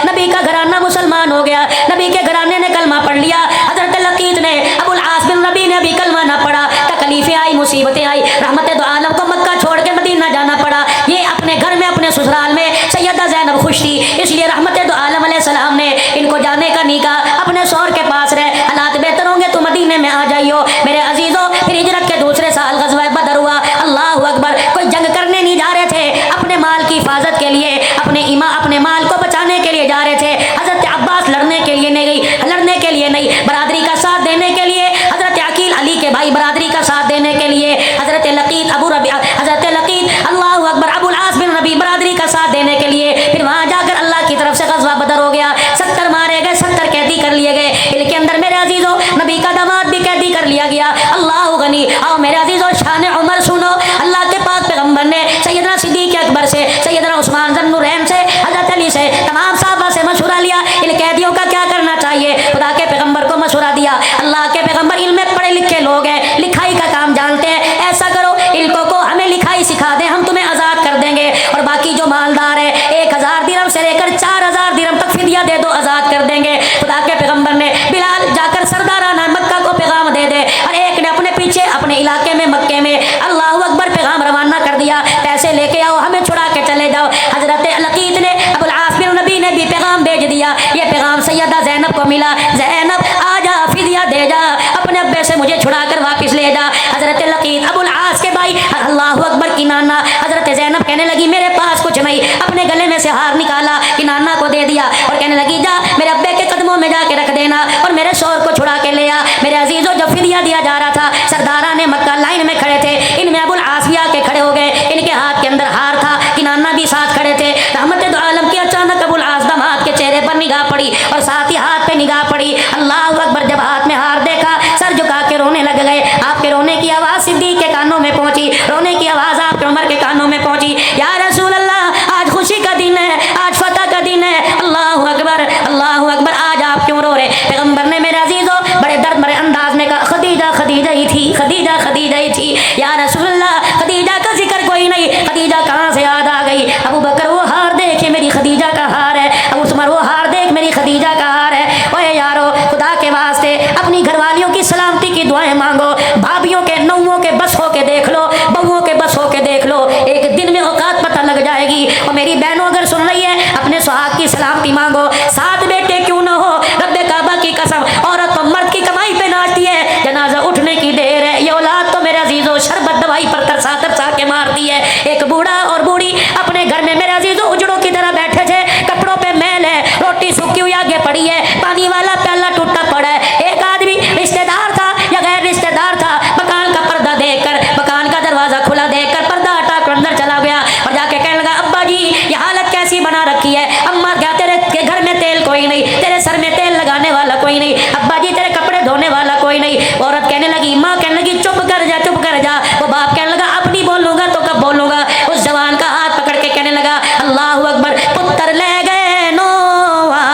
नबी का घराना मुसलमान हो गया, नबी के घराने ने कलमा पढ़ लिया। हजरत लकीत ने, अबुल आस बिन रबी ने भी कलमा ना पढ़ा। तकलीफें आई, मुसीबतें आई, रहमत दो आलम को मक्का छोड़ के मदीना जाना पड़ा। ये अपने घर में अपने ससुराल में सैयदा ज़ैनब खुश थी, इसलिए रहमत दो आलम अलैहिस्सलाम ने इनको जाने का नहीं कहा, अपने शौहर के पास रहे, हालात बेहतर होंगे तो मदीने में आ जाइयो। मेरे अजीजों फिर हिजरत के दूसरे साल गज़वा बदर हुआ। अल्लाहु अकबर। कोई जंग करने नहीं जा रहे थे, अपने माल की हिफाजत के लिए, अपने माल को बचाने के लिए जा रहे थे। हजरत अब्बास लड़ने के लिए नहीं गई, लड़ने के लिए नहीं, बरादरी का साथ देने के लिए। हजरत अकील अली के भाई बरादरी का साथ देने के लिए। हजरत लकीत हजरत लकीत अल्लाहु अकबर अबुल आस बिन रबी बरादरी का साथ देने के लिए। फिर वहाँ जाकर अल्लाह की तरफ से गज़वा बदर हो गया। 70 मारे गए, 70 कैदी कर लिए गए। इनके अंदर मेरे अजीजों नबी का दामाद भी कैदी कर लिया गया। अल्लाह गनी। आओ मेरे अजीजों शान उमर सुनो। अल्लाह के पाक पैगंबर ने सैयदना सिद्दीक़ अकबर से, सैयदना उस्मान ज़न्नुरैन से, हजरत अली से, तमाम साहबा से मशवरा लिया इन कैदियों का क्या करना चाहिए। खुदा के पैगंबर को मशवरा दिया। अल्लाह के पैगंबर इल्म में पढ़े लिखे लोग हैं, लिखाई का काम जानते हैं। ऐसा करो इनको को हमें लिखाई सिखा दें, हम तुम्हें आज़ाद कर देंगे, और बाकी जो मालदार है 1000 दिरहम से लेकर 4000 दिरहम तक फिदिया दे दो, आज़ाद कर देंगे। खुदा के पैगंबर ने बिलाल जाकर सरदाराना मक्का को पैगाम दे दे, और एक ने अपने पीछे अपने इलाके में मक्के में अल्लाहु अकबर पैगाम रवाना कर दिया, पैसे लेके आओ, हमें छुड़ा के चले जाओ। हजरत लकीत ने, अबुल आस बिन रबी ने भी पैगाम भेज दिया। ये पैगाम सैयदा ज़ैनब को मिला, ज़ैनब आजा फिदिया दे जा, अपने अब्बे से मुझे छुड़ा कर वापस ले जा। हजरत लकीत अबुल आस के भाई अल्लाह अकबर की नाना हजरत ज़ैनब कहने लगी मेरे पास कुछ नहीं, अपने गले में से हार निकाला कि नाना को दे दिया और कहने लगी जा मेरे अब्बे के कदमों में जाके रख देना और मेरे शौहर को छुड़ा के ले आ। मेरे अजीजों जब फिदिया दिया जा रहा था, सरदारा ने मक्का लाइन में खड़े थे, इनमें अबुल आस भी आके खड़े हो गए, इनके हाथ के अंदर हार था कि नाना भी साथ खड़े थे। रहमत दो आलम की अचानक अबुल आस दामाद के चेहरे पर निगाह पड़ी और साथ ही हाथ पे निगाह पड़ी। अल्लाह अकबर, जब हाथ में हार देखा सर झुका के रोने लग गए। आपके रोने की आवाज़ सिद्दीक के कानों में पहुंची, रोने की आवाज़ आपके उमर के कानों में पहुंची। या रसूल अल्लाह, आज खुशी का दिन है, आज फतह का दिन है। अल्लाह अकबर, अल्लाह अकबर, आज आप क्यों रो रहे? पैगंबर ने मेरे अजीजों बड़े दर्द भरे अंदाज में कहा खदीजा खदीजा ही थी, खदीजा खदीजा ही थी। या रसूल अल्लाह, खदीजा का जिक्र कोई नहीं, खदीजा कहाँ से याद आ गई? अबू बकर वो हार देखे मेरी खदीजा का हार है, अबू उस्मान वो हार देख मेरी खदीजा का हार है। ओए यारो, खुदा के वास्ते अपनी घरवालियों की सलामती की दुआएं मांगो, भाभियों के नौओं के बस हो के देख लो, बहुओं के बस हो के देख लो, एक दिन में औकात पता लग जाएगी। और मेरी बहनों अगर सुन रही है, अपने सुहाग की सलामती मांगो, सात बेटे क्यों न हो, रब्बे काबा की कसम, औरत तो मर्द की कमाई पे नाचती है, जनाजा उठने की देर है। ये औलाद तो मेरे अजीजों शरबत दवाई पर तरसा तरसा के मारती है। एक बूढ़ा और बूढ़ी अपने घर में मेरे अजीजों उजड़ों की तरह बैठे थे, कपड़ों पे मैल है, रोटी सूखी हुई आगे पड़ी है, पानी वाला प्याला टूटा पड़ा है। एक आदमी रिश्तेदार था या गैर रिश्तेदार था, मकान का पर्दा देखकर, मकान का दरवाजा खुला देखकर पर्दा हटा कर अंदर चला गया और जाके कहने लगा अब्बा जी ये हालत कैसी बना रखी है? अम्मा क्या तेरे के घर में तेल कोई नहीं, तेरे सर में तेल लगाने वाला कोई नहीं, अब्बा जी तेरे कपड़े धोने वाला कोई नहीं। औरत कहने लगी, माँ कहने लगी चुप कर जा, चुप कर जा। वो बाप कहने लगा अब नहीं बोलूंगा तो कब बोलूंगा? उस जवान का हाथ पकड़ के कहने लगा अल्लाह अकबर, पुत्र ले गए नोवा,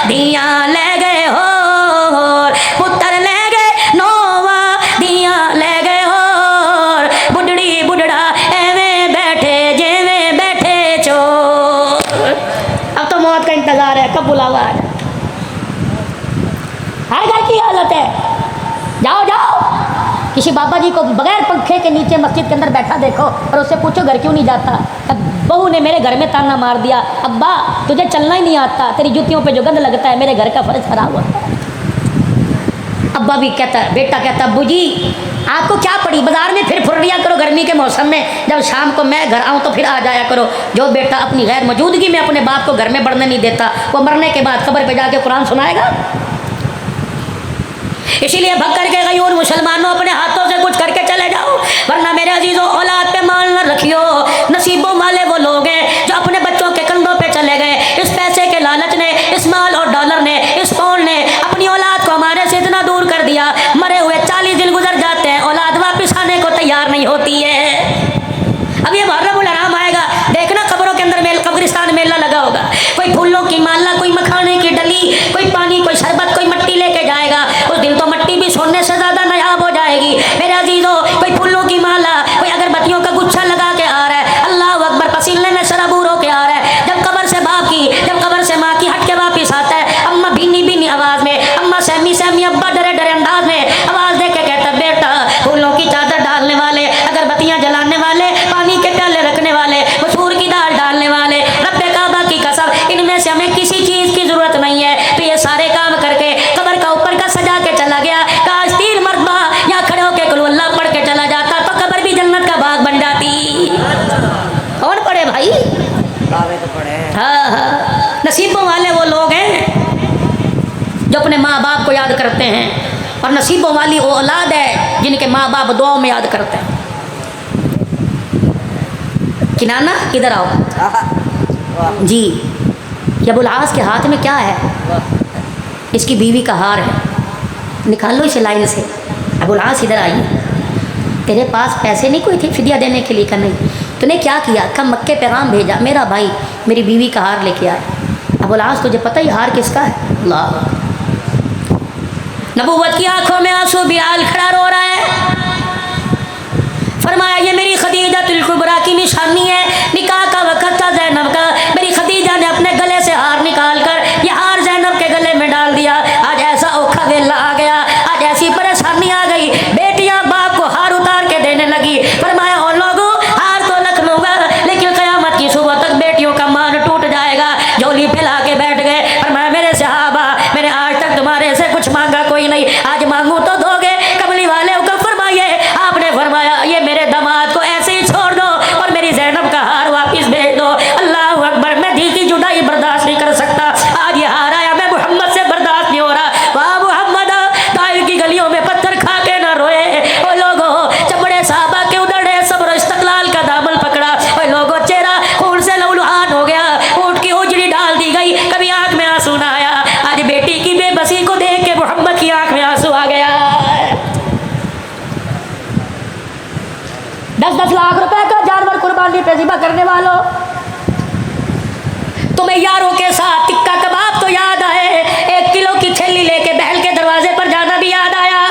दिया ले गए हो, पुत्र ले गए नोवा, दिया ले गए हो, बुढ़ड़ी बुढ़ड़ा एवे बैठे जेवे बैठे चोर। अब तो मौत का इंतजार है, कब बुलावा आ जाए। हर घर की हालत है, जाओ जाओ किसी बाबा जी को बगैर पंखे के नीचे मस्जिद के अंदर बैठा देखो और उससे पूछो घर क्यों नहीं जाता। अब बहू ने मेरे घर में ताना मार दिया, अब्बा तुझे चलना ही नहीं आता, तेरी जूतियों पे जो गंद लगता है, मेरे घर का फर्श खराब होता है। अब्बा भी कहता है, बेटा कहता अब्बू जी आपको क्या पड़ी, बाजार में फिर फुर्रिया करो गर्मी के मौसम में, जब शाम को मैं घर आऊँ तो फिर आ जाया करो। जो बेटा अपनी गैर मौजूदगी में अपने बाप को घर में बढ़ने नहीं देता, वो मरने के बाद कब्र पे जाके कुरान सुनाएगा। इसीलिए भग करके गई और मुसलमानों अपने हाथों से कुछ करके चले जाओ, वरना मेरे अजीजों औलाद पे माल न रखियो। नसीबों वाले वो लोग हैं जो अपने बच्चों के कंधों पे चले गए। इस पैसे के लालच ने, इस माल और डॉलर ने, इस पौंड ने अपनी औलाद को हमारे से इतना दूर कर दिया, मरे हुए 40 दिन गुजर जाते हैं, औलाद वापस आने को तैयार नहीं होती है। अब ये मुहर्रमुल हराम आएगा, देखना कब्रों के अंदर मेल, कब्रिस्तान मेला लगा होगा, कोई फूलों की माला, कोई मखाने की डली, कोई पानी, कोई शरबत, कोई मट्टी लेके जाएगा। उस दिन तो मट्टी भी सोने से ज्यादा नायाब हो जाएगी। मेरे अजीजों, कोई फूलों की माला, कोई अगरबत्तियों का गुच्छा लगा के आ रहा है, अल्लाह अकबर, पसीने में शराबूर होके आ रहा है। जब कब्र से बाप की, जब कब्र से माँ की हट के वापिस आता है, अम्मा भीनी भीनी आवाज में, अम्मा सहमी सहमी, अब्बा डरे डरे अंदाज में आवाज दे के कहता बेटा फूलों की चादर डालने वाले, अगरबत्तियां जलाने वाले, पानी के प्याले रखने वाले, मसूर की दाल डालने वाले, रब्बे काबा की कसम इनमें से हमें किसी चीज की जरूरत नहीं है। तो ये सारे काम करके कब्र का ऊपर का सजा के चला गया। काश 3 मरतबा या खड़े होके कुल अल्लाह पढ़ के चला जाता तो कब्र भी जन्नत का बाग बन जाती। कौन पढ़े भाई? तो पढ़े। हाँ हाँ, नसीबों वाले वो लोग हैं जो अपने माँ बाप को याद करते हैं, और नसीबों वाली वो औलाद है जिनके माँ बाप दुआओं में याद करते हैं। कि नाना इधर आओ जी, ये अबुल आस के हाथ में क्या है? इसकी बीवी का हार है, निकाल लो इसे लाइन से। अबुल आस इधर आइए, तेरे पास पैसे नहीं कोई थे फिदिया देने के लिए? का नहीं। तूने क्या किया? कम मक्के पैगाम भेजा, मेरा भाई मेरी बीवी का हार लेके आए। अबुल आस तुझे पता ही हार किसका है? अल्लाह। नबूवत की आंखों में आंसू, बिलाल खड़ा रो रहा है। फरमाया ये मेरी खदीजातुल कुबरा की निशानी है। निकाह का वक़्त था ज़ैनब का, मेरी खदीजा ने अपने गले से हार निकाल कर ये हार ज़ैनब के गले में डाल दिया। आज ऐसा औखा वेला आ गया, आज ऐसी परेशानी आ गई, बेटियां बाप को हार उतार के देने लगी। फरमाया और लोगों हार तो रख लूँगा, लेकिन क़यामत की सुबह तक बेटियों का मान टूट जाएगा। झोली फैला के बैठ गए। फरमाया मेरे सहाबा, मैंने आज तक तुम्हारे कुछ मांगा कोई नहीं, आज मांगू तो दोगे। कमली वाले हुक्म फरमाइए, आपने फरमाया ये मेरे दामाद को ऐसे ही छोड़ दो और मेरी ज़ैनब का हार वापिस भेज दो। अल्लाह अकबर, मैं दी की जुदाई बर्दाश्त नहीं कर सकता, आज ये हार आया, मैं मोहम्मद से बर्दाश्त नहीं हो रहा। वाह मोहम्मद, ताइफ की गलियों में पत्थर खा के ना रोए। ओ लोगों, जब बड़े साहबा के उधड़े सब्र इस्तक़लाल का दामन पकड़ा, ओ लोगों चेहरा खून से लहूलुहान हो गया, ऊँट की उजड़ी डाल दी गई, कभी आंख में आंसू ना आया। आज बेटी की बेबसी को देख के मोहम्मद की आंख में आंसू आ गया। 10-10 लाख रुपए का जानवर कुर्बानी पे ज़िबा करने वालों, तुम्हें यारों के साथ टिक्का कबाब तो याद आए, 1 किलो की थैली लेके बहल के दरवाजे पर जाना भी याद आया।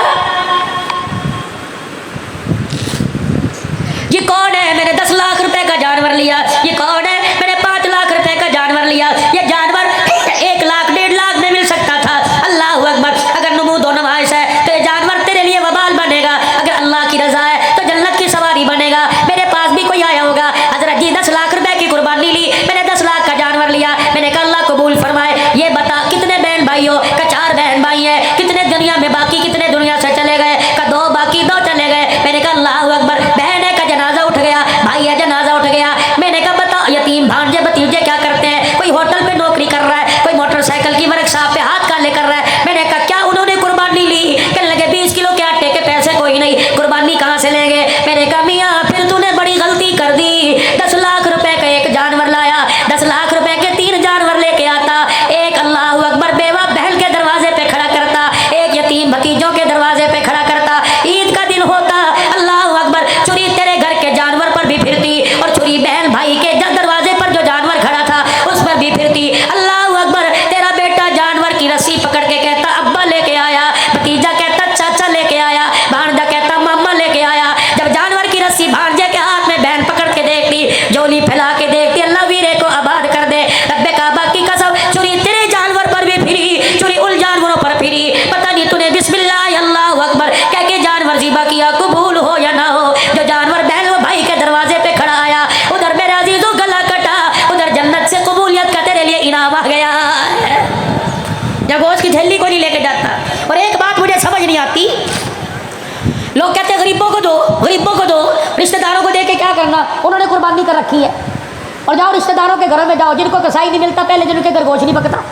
ये कौन है? मैंने 10 लाख रुपए का जानवर लिया। ये कौन है? मैंने 5 लाख रुपए का जानवर लिया। ये जानवर 1 लाख 1.5 लाख में मिल सकता था। अल्लाह अकबर, अगर नमूद व नुमाइश है तो ये जानवर तेरे लिए वबाल बनेगा, अगर अल्लाह की रजा है तो जन्नत की सवारी बनेगा। मेरे पास भी कोई आया होगा, हजरत जी 10 लाख रुपए की कुर्बानी ली, मैंने 10 लाख का जानवर लिया। मैंने कहा अल्लाह कबूल फरमाए। ये बता कितने बहन भाई हो? का 4 बहन भाई हैं। कितने दुनिया में बाकी, कितने दुनिया से चले गए? का 2 बाकी, 2 चले गए। मैंने कहा अल्लाह अकबर, बहन है का जनाजा उठ गया, भाई है जनाजा उठ गया। मैंने कहा बता यतीम भांजे भतीजे क्या करते हैं? कोई होटल पे नौकरी कर रहा है, कोई मोटरसाइकिल की वर्कशॉप पे हाथ काले कर रहा है। मैंने कहा क्या उन्होंने कुर्बानी ली? कहने लगे 20 किलो के आटे के पैसे कोई नहीं, कुर्बानी कहाँ से लेंगे? मैंने कहा मियाँ फिर तूने बड़ी गलती कर दी, 10 लाख रुपए का एक जानवर लाया, 10 लाख रुपए के 3 जानवर लेके आता, एक अल्लाह अकबर बेवा बहन के दरवाजे पे खड़ा करता, एक यतीम भतीजों के दरवाजे पे खड़ा करता। ईद का दिन होता, अल्लाह अकबर, चुरी तेरे घर के जानवर पर भी फिरती और चुरी बहन भाई के दरवाजे पर जो जानवर खड़ा था उस पर भी फिरती। अल्लाह अकबर, तेरा बेटा जानवर की रस्सी पकड़ के कहता अब्बा लेके आया, भतीजा कहता चाचा लेके आया, भांजा कहता मामा लेके आया। जब जानवर की रस्सी भांजे के हाथ में बहन पकड़ के देखती, झोली फैला के देखती, अल्लाह वीरे को आबाद कर दे, रब्बे काबा की कसम, चुरी तेरे जानवर पर भी फिरी, चुरी उन जानवरों पर फिरी। पता नहीं तूने बिस्मिल्लाह अल्लाह अकबर कह के जानवर ज़िबा किया, कबूल हो या ना हो। जो जानवर बहन व भाई के दरवाजे पे खड़ा आया, उधर मेरे अजीजों गला कटा, उधर जन्नत से कबूलियत का तेरे लिए इनाम आ गया। जब गोश्त की थैली को नहीं लेके जाता। और एक बात मुझे समझ नहीं आती, लोग कहते हैं गरीबों को दो, गरीबों को दो, रिश्तेदारों को दे के क्या करना, उन्होंने कुर्बानी कर रखी है। और जाओ रिश्तेदारों के घरों में जाओ, जिनको कसाई नहीं मिलता, पहले जिनके घर गोश्त नहीं पकता।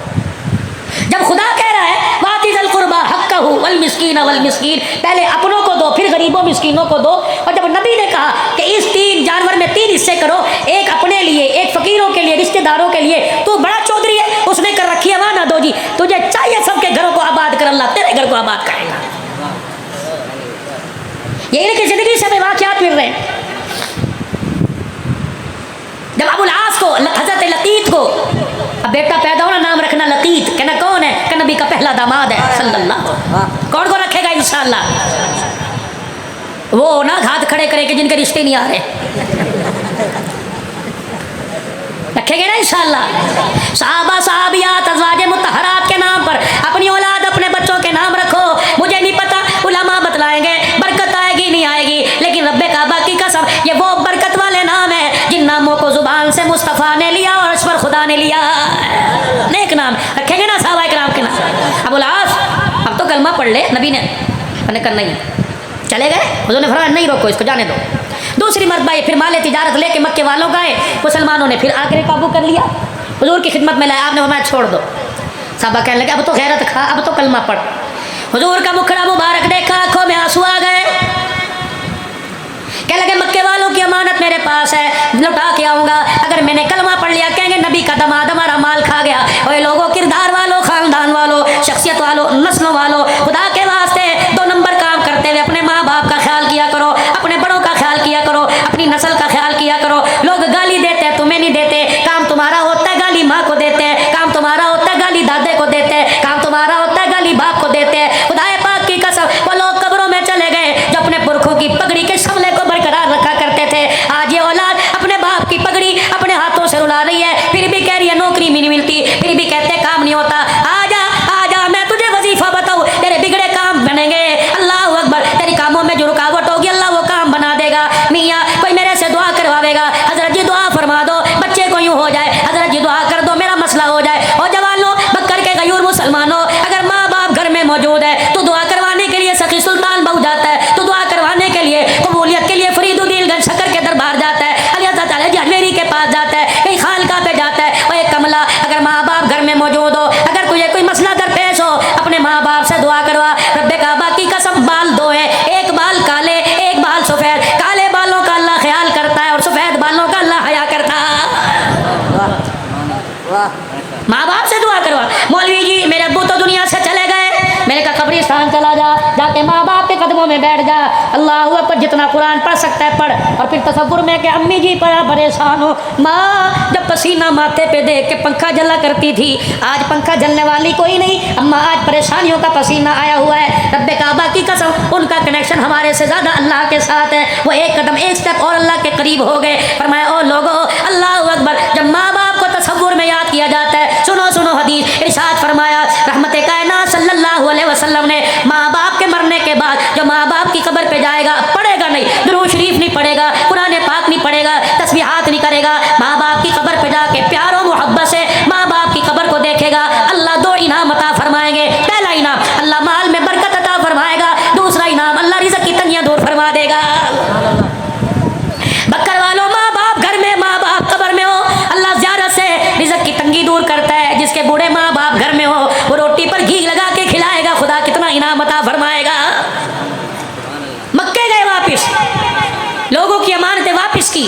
जब खुदा कह रहा है वातिज़ल कुर्बा हक्कहु वल मिस्कीन वल मिस्कीन, पहले अपनों को दो फिर गरीबों मिस्कीनों को दो। और जब नबी ने कहा कि इस 3 जानवर में 3 हिस्से करो, एक अपने लिए, एक फकीरों के लिए, रिश्तेदारों के लिए, तू बड़ा चौधरी है, उसने कर रखी है, वहाँ ना दो जी, तुझे चाहिए सबके घरों को आबाद कर, अल्लाह तेरे घर को आबाद करेगा। ये इनकी जिंदगी से हमें वाक़यात मिल रहे हैं। जब अबुल आस को, हजरत लकीत को अब बेटा पैदा होना, नाम रखना लकीत, कहना कौन है? कि नबी का पहला दामाद है सल्लल्लाहु। कौन को रखेगा इंशाअल्लाह? वो ना हाथ खड़े करे कि जिनके रिश्ते नहीं आ रहे, रखेंगे ना इंशाअल्लाह। साहबा साहबियात अज़वाजे मुतहरात के नाम पर अपनी औलाद, अपने बच्चों के नाम रखो। मुझे नहीं पता, उलमा बतलाएंगे बरकत आएगी नहीं आएगी, लेकिन रब्बे काबा की कसम ये वो बरकत वाले नाम है जिन नामों को जुबान से मुस्तफ़ा ने लिया और इस पर खुदा ने लिया। नेक नाम रखेंगे ना साहबा के नाम के नाम। अबुल आस अब तो कलमा पढ़ ले, नबी ने मैंने करना ही चले गए, हुज़ूर ने फरमाया नहीं रोको इसको, जाने दो। दूसरी मरतबा ये फिर माले तिजारत लेके मक्के वालों का है, मुसलमानों ने फिर आकर काबू कर लिया, हुज़ूर की खिदमत में लाया, आपने फरमाया छोड़ दो। साहबा कहने लगे अब तो गैरत खा, अब तो कलमा पढ़। हुज़ूर का मुखड़ा मुबारक देखा, आंखों में आंसू आ गए, कह लगे मक्के वालों की अमानत मेरे पास है, लौटा के आऊँगा। अगर मैंने कलमा पढ़ लिया कहेंगे नबी का दमाद हमारा माल खा गया। और लोगों, किरदार वालों, ख़ानदान वालों, शख्सियत वालों, नस्लों वालों, खुदा के वास्ते 2 नंबर काम करते हुए अपने माँ बाप का ख्याल किया करो, अपने बड़ों का ख्याल किया करो, अपनी नस्ल का ख्याल किया करो। लोग गाली देते हैं, तुम्हें नहीं देते, काम तुम्हारा होता है गाली माँ को देते हैं, काम तुम्हारा होता है गाली दादे को देते हैं, काम तुम्हारा होता है गाली बाप को देते हैं। खुदाए पाक की कसम, वो लोग कब्रों में चले गए जो अपने पुरखों की पगड़ी के शमले को बरकरार रखा करते थे। आज ये औलाद अपने बाप की पगड़ी अपने हाथों से रुला रही है, फिर भी कह रही है नौकरी भी नहीं मिलती, फिर भी कहते काम नहीं होता। आजा आजा मैं तुझे वजीफा बताऊँ, तेरे मौजूद है। तो दुआ करवाने के लिए सखी सुल्तान बहू जाता है, तो दुआ करवाने के लिए कबूलियत के लिए फरीदुद्दीन शक्कर के दरबार जाता है, अली हज़रत जहलवेरी के पास जाता है, कहीं खानका पे जाता है। और एक कमला, अगर माँ बाप घर में मौजूद हो, अगर तुझे कोई मसला दरपेश हो, अपने माँ बाप से दुआ करवा। रब्बे काबा की कसम, बाल दो है, एक बाल काले एक बाल सफ़ेद। काले बालों का अल्लाह ख्याल करता है और सफ़ेद बालों का अल्लाह हया करता है। माँ बाप से दुआ करवा। मौलवी जी मेरे अब्बू तो दुनिया से चले गए, मैंने कहा कब्रिस्तान चला जा, जाके माँ बाप के कदमों में बैठ जा, अल्लाह पर जितना कुरान पढ़ सकता है पढ़। और फिर तसव्वुर में कि अम्मी जी बड़ा परेशान हो, माँ जब पसीना माथे पे देख के पंखा जला करती थी, आज पंखा जलने वाली कोई नहीं, अम्मा आज परेशानियों का पसीना आया हुआ है। रब्बे काबा की कसम, उनका कनेक्शन हमारे से ज़्यादा अल्लाह के साथ है। वो एक कदम एक स्टेप और अल्लाह के करीब हो गए। फरमाया ओ लोगो, अल्लाह अकबर। जब माँ बाप को तसव्वुर में याद किया जाता है, सुनो सुनो हदीस, इरशाद फरमाया रहमत कायनात सल्लल्लाहु अलैहि वसल्लम ने, माँ बाप के मरने के बाद जो माँ बाप की कब्र पे जाएगा, पढ़ेगा नहीं, दुरूद शरीफ नहीं पढ़ेगा, कुरान पाक नहीं पढ़ेगा, तस्बीहात नहीं करेगा, माँ बाप की कब्र पे जाके प्यार और मोहब्बत से माँ बाप की कब्र को देखेगा, अल्लाह दो इनाम अता फरमाएंगे। पहला इनाम अल्लाह माल में बरकत अता फरमाएगा, दूसरा इनाम अल्लाह रिज़्क़ की तंगियां दूर फरमा देगा। बक्कर वालों, माँ बाप घर में, माँ बाप कब्र में हो, अल्लाह ज़ियारत से रिज़्क़ की तंगी दूर करता है। जिसके बूढ़े माँ बाप घर में हो, वो रोटी पर घी लगा के खिलाएगा, खुदा कितना इनाम अता फरमाएगा। मक्के गए वापिस, लोगों की अमानतें वापिस की,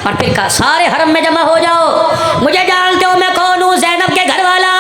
और फिर कहा सारे हरम में जमा हो जाओ। मुझे जानते हो मैं कौन हूँ, ज़ैनब के घर वाला,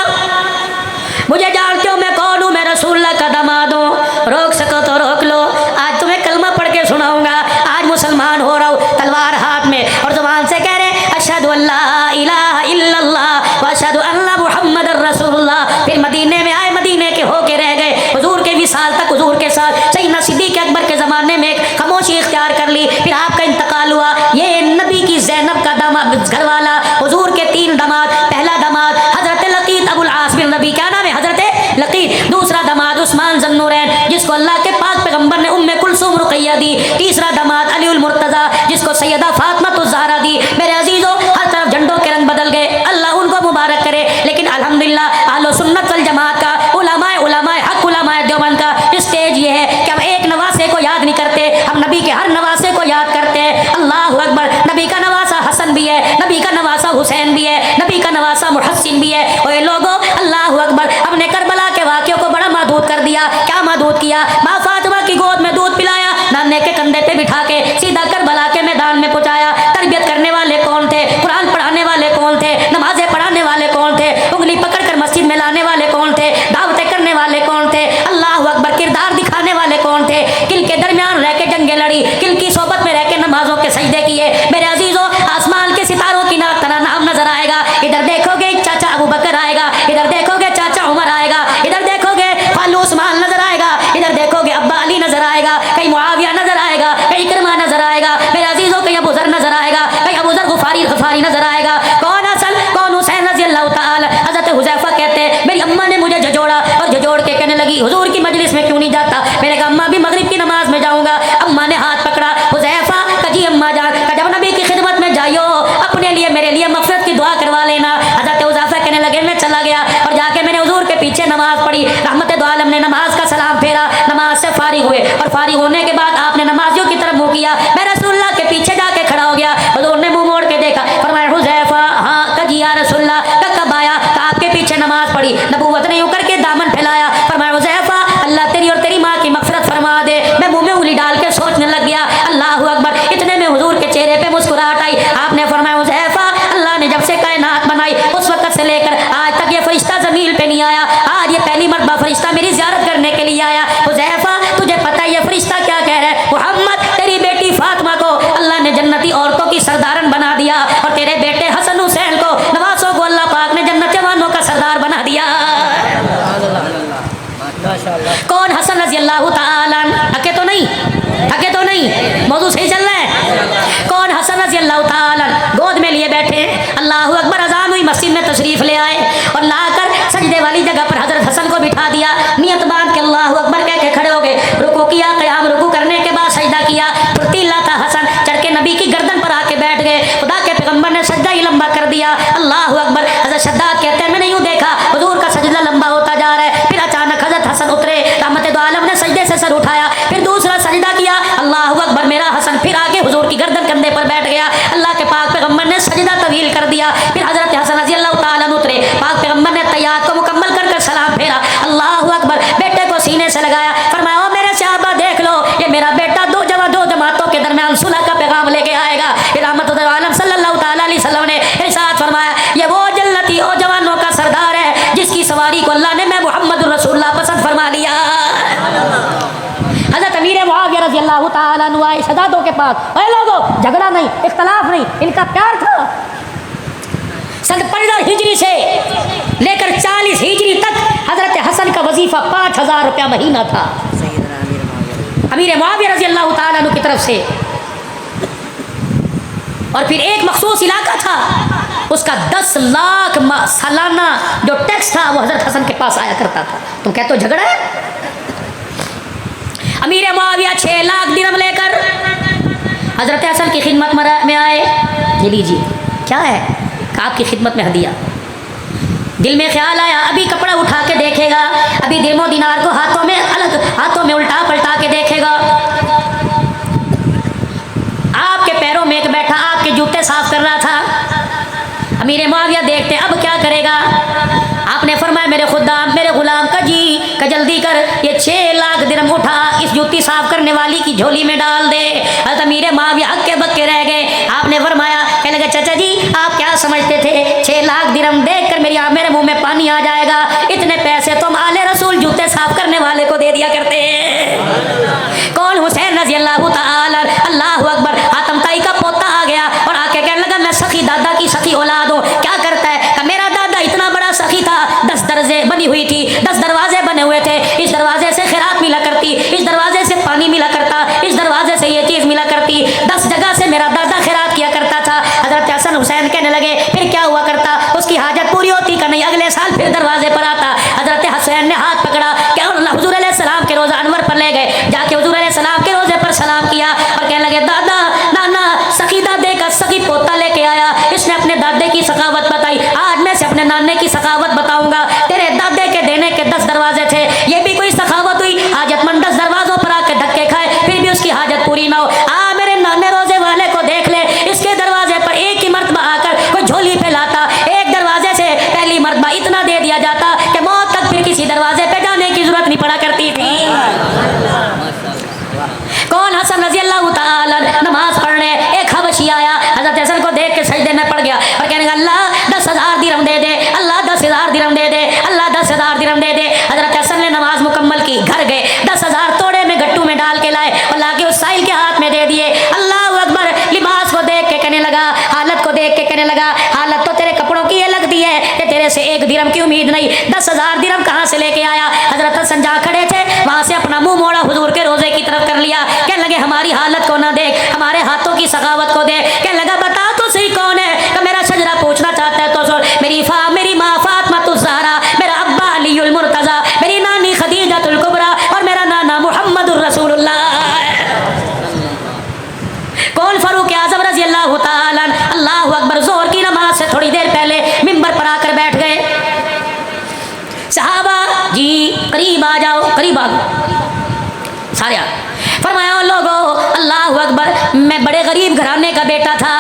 मुझे जानते हो मैं कौन हूँ, मैं रसूलुल्लाह का दामाद हूँ, रोक सको तो रोक लो। आज तुम्हें कलमा पढ़ के सुनाऊंगा, आज मुसलमान हो रहा हूँ, तलवार हाथ में और ज़ुबान से कह रहे अशहदु अल्ला इलाहा इल्लल्लाह व अशहदु अन्ना मुहम्मदुर रसूलुल्लाह। फिर मदीने में आए, मदीने के होके रह गए, हुजूर के विसाल तक हुजूर के साथ सैयदना सिद्दीक़ अकबर के ज़माने में एक खामोशी इख्तियार कर ली। फिर आपका इंतकाल हुआ। ये नबी की ज़ैनब का दामाद, घर वाला, हुजूर के 3 दामाद, पहला दामाद हज़रत लकीत अबुल आस बिन रबी, क्या नाम है, हज़रत लकीत। दूसरा दामाद उस्मान ज़न्नूरैन, जिसको अल्लाह के पाक पैगंबर ने उम्मे कुलसूम रुक़ैया दी। तीसरा दामाद अलीउल मुर्तज़ा, जिसको सैयदा फातिमातुज़ ज़हरा दी। मेरे अजीज़ों, हर तरफ झंडों के रंग बदल गए, अल्लाह उनको मुबारक करे। लेकिन अल्हम्दुलिल्लाह अहले सुन्नत वल जमात का, उलमाए हक, उलमाए देवबंद का स्टेज ये है कि हम एक नवासे को याद नहीं करते, हम नबी के हर नवासे को याद करते हैं। अल्लाह अकबर। नबी का नवासा हसन भी है, नबी का नवासा हुसैन भी है, नबी का नवासा मुहस्सिन भी है। और ये लोगों, अल्लाह अकबर, हमने करबला के वाक़ियों को बड़ा महदूद कर दिया। क्या महदूद किया? माँ फातिमा की गोद में दूध पिलाया, नाने के कंधे पे बिठा के सीधा करबला के मैदान में पहुँचाया। तरबियत करने वाले कौन थे? कुरान पढ़ाने वाले कौन थे? नमाजें पढ़ाने वाले कौन थे? उंगली पकड़ कर मस्जिद में लाने वाले कौन थे? दावतें करने वाले कौन थे? अल्लाह अकबर। किरदार दिखाने वाले कौन थे? किल के दरमियान रह के जंगे लड़ी, किल की सोबत में रह के नमाजों के सजदे किए। मेरे अजीजों, आसमान के सितारों की तरह नाम नजर आएगा। इधर देखोगे चाचा अबू बकर आएगा, इधर देखोगे चाचा उमर आएगा, इधर देखोगे खालू उस्मान नजर आएगा, इधर देखोगे अब्बा अली नजर आएगा, कहीं मुआविया नजर आएगा, कहीं इकरमा नजर आएगा। मेरे अजीजों, कहीं अबू ज़र नजर आएगा, कहीं अबू ज़र गफारी नजर आएगा। कौन हसन, कौन हुसैन रज़ी अल्लाह तआला। हज़रत हुज़ैफा कहते हैं मेरी अम्मा ने मुझे झजोड़ा और झजोड़ के कहने लगी हुजूर की मजलिस में क्यों नहीं जाता? मैंने कहा अम्मा भी मगरिब की नमाज में जाऊंगा। अम्मा ने हाथ पकड़ा, हुज़ैफा कजी अम्मा जान, जब नबी की खिदमत में जाइयो, अपने लिए मेरे लिए मग़फ़िरत की दुआ करवा लेना। हज़रत हुज़ैफा कहने लगे मैं चला गया और जाके मैंने हुजूर के पीछे नमाज पढ़ी। रहमत दो आलम ने नमाज का सलाम फेरा, नमाज से फारिग हुए और फारिग होने के बाद आपने नमाजियों की तरफ मुँह किया। मैं रसूलुल्लाह के पीछे जाके खड़ा हो गया। हुजूर ने मुँह मोड़ के देखा, फरमाया हुज़ैफा, हाँ कजी या रसूलुल्लाह, कब आया? आपके पीछे नमाज पढ़ी, नबूवत ने यूं करके दामन फैलाया। फरमाया हुज़ैफा, अल्लाह तेरी और तेरी माँ की मग़फ़िरत फरमा दे। मैं मुँह में उंगली डाल के सोचने लग गया। अल्लाह अकबर। इतने में हुजूर के चेहरे पे मुस्कुराहट आई। आपने फरमाया हुज़ैफा, अल्लाह ने जब से कायनात बनाई उस वक़्त से लेकर आज तक ये फरिश्ता ज़मीन पे नहीं आया। आज ये पहली मरतबा फरिश्ता मेरी ज़ियारत करने के लिए आया। हुज़ैफा, तुझे पता है ये फरिश्ता क्या कह रहा है? मुहम्मद, तेरी बेटी फातिमा को अल्लाह ने जन्नती औरतों की सरदारन बना दिया और तेरे बेटे हसन हुसैन को, नवासों को अल्लाह पाक ने जन्नत जवानों का सरदार बना दिया। कौन? हसन रज़ी अल्लाह तआला। थके तो नहीं, थके तो नहीं, मौजू सही चल रहा है। कौन? हसन रज़ी अल्लाह तआला गोद में लिए बैठे। अल्लाह अकबर। अज़ान हुई, मस्जिद में तशरीफ़ ले आए और लाकर सजदे वाली जगह पर हज़रत हसन को बिठा दिया। नियत बांध के अल्लाह अकबर कह के खड़े हो गए। रुकू किया, क़याम रुकू करने के बाद सजदा किया। फुर्तीला था हसन, चढ़ के नबी की गर्दन पर आके बैठ गए। खुदा के पैगंबर ने सजदा ही लंबा कर दिया। अल्लाह अकबर। हज़रत शद्दाद कहते हैं मैंने यूँ देखा हुजूर का सजदा लंबा होता जा रहा है। फिर अचानक हज़रत हसन उतरे, से सर उठाया, फिर दूसरा सजदा किया, अल्लाह अकबर मेरा हसन, फिर आगे हुजूर की गर्दन कंधे पर बैठ गया। अल्लाह के पाक पैगम्बर ने सजदा तवील कर दिया। फिर हजरत हसन रज़ी अल्लाह ताला अन्हु उतरे, पाक पैगम्बर ने तैयार को मुकम्मल कर सलाम फेरा, अल्लाह अकबर, बेटे को सीने से लगाया, फरमाया ओ मेरे सहाबा देख लो, ये मेरा बेटा दो जमातों के दरमियान सुलह का पैगाम लेके आएगा। फिर रहमतुल आलम सल्लल्लाहु ताला अलैहि वसल्लम ने इरशाद फरमाया, ये वो जन्नती ओ जवानों का सरदार है जिसकी सवारी को अल्लाह ने मैं मुहम्मद रसूलुल्लाह पसंद फरमा लिया। हज़रत अमीर मुआविया रज़ी अल्लाह ताला अन्हु आए शहजादों के पास, अरे लोगों झगड़ा नहीं, इख्तलाफ नहीं, इनका प्यार था। सन 15 हिजरी से लेकर 40 हिजरी तक हज़रत हसन का वजीफा 5000 रुपया महीना था अमीर मुआविया रज़ी अल्लाह ताला अन्हु की तरफ से। और फिर एक मखसूस इलाका था, उसका 10 लाख सालाना जो टैक्स था वो हज़रत हसन के पास आया करता था। तुम कहते हो झगड़ा है? अमीर मुआविया 6 लाख दिरहम लेकर हज़रत हसन की खिदमत में आए। ये लीजिए, क्या है? आपकी खिदमत में हदिया। दिल में ख्याल आया, अभी कपड़ा उठा के देखेगा, अभी दिरमो दिनार को हाथों में उल्टा पलटा के देखेगा। आपके पैरों में एक बैठा आपके जूते साफ कर रहा था। अमीर मुआविया देखते अब क्या करेगा। आपने फरमाया मेरे खुदाम, मेरे गुलाम का जी का जल्दी कर, ये 6 लाख दिरहम उठा इस जूती साफ करने वाली की झोली में डाल दे। हज़रत अमीर मुआविया हक्के बक्के रह गए। आपने फरमाया, कहने लगे चाचा जी आप क्या समझते थे 6 लाख दिरहम देख कर मेरे मुंह में पानी आ जाएगा, इतने पैसे तो हम आले रसूल जूते साफ करने वाले को दे दिया करते हैं। कौन? हुसैन रज़ी अल्लाह ताला, अल्लाह अकबर। हातम ताई का पोता आ गया और आके कहने लगा मैं सखी दादा की सखी औलाद हूँ। क्या करता है? मेरा दादा इतना बड़ा सखी था, 10 दरजे बनी हुई थी, 10 दरवाजे बने हुए थे, इस दरवाजे से खैरात मिला करती, इस दरवाजे से पानी मिला करता, इस दरवाजे से ये चीज़ मिला करती, 10 जगह से मेरा दादा खैरात किया करता था। हज़रत हसन हुसैन कहने लगे फिर क्या हुआ करता? उसकी हाजत पूरी होती का नहीं, अगले साल फिर दरवाजे पर आता। हज़रत हुसैन ने हाथ पकड़ा, क्या हुजूर अलैहिस्सलाम के रोज़ा अनवर पर ले गए, जाके हुजूर अलैहिस्सलाम के रोज़े पर सलाम किया और कहने लगे दादा नाना सखी दादे का सखी पोता लेके आया, इसने अपने दादे की सखावत बताई, आज मैं से अपने नाने की सखावत बताऊंगा। तेरे दादे के देने के 10 दरवाजे थे, ये भी कोई सखावत हुई? हाजतमंद 10 दरवाजों पर आके धक्के खाए फिर भी उसकी हाजत पूरी ना हो। मेरे नाने रोजे वाले को देख ले, इसके दरवाजे पर एक ही मर्तबा आकर कोई झोली फैलाता, एक दरवाजे से पहली मर्तबा इतना दे दिया जाता कि मौत तक फिर किसी दरवाजे पे जाने की जरूरत नहीं पड़ा करती थी। कौन? हसन रज़ी अल्लाह ताला नमाज पढ़ने एक हबशी आया, हज़रत हसन को देख के सजदे में पड़ गया और कहने लगा अल्लाह 10,000 दिरहम दे दे, अल्लाह 10,000 दिरहम दे दे, अल्लाह 10,000 दिरहम दे दे। हज़रत हसन ने नमाज मुकम्मल की, घर गए, 10,000 तोड़े में गट्टू में डाल के लाए और लाके उस साहिल के हाथ में दे दिए। अल्लाह अकबर। लिबास को देख के कहने लगा, हालत को देख के कहने लगा, हालत तो तेरे कपड़ों की ये लगती है कि तेरे से 1 दिरहम की उम्मीद नहीं, 10,000 दिरहम कहाँ से लेके आया? हज़रत हसन जा खड़े थे, वहाँ से अपना मुंह मोड़ा हुजूर के रोजे की तरफ कर लिया। कहने लगे हमारी हालत को ना देख, हमारे हाथों की सखावत को देख। कहने लगा बता तो सही कौन है? कि मेरा शजरा पूछना चाहता है तो सुन, मेरी माँ फातिमा ज़हरा, मेरा अब्बा अलीउल मुर्तज़ा, मेरी नानी खदीजतुल कुबरा और मेरा नाना मुहम्मदुर रसूलुल्लाह। कौन? फारूक आज़म रज़ी अल्लाह ताला, अल्लाह अकबर। ज़ोहर की नमाज से थोड़ी देर पहले मिंबर पर आकर बैठ गए। सहाबा जी करीब आ जाओ, करीब आ जाओ सारे। फरमाया लोगों अल्लाह अकबर, मैं बड़े गरीब घराने का बेटा था,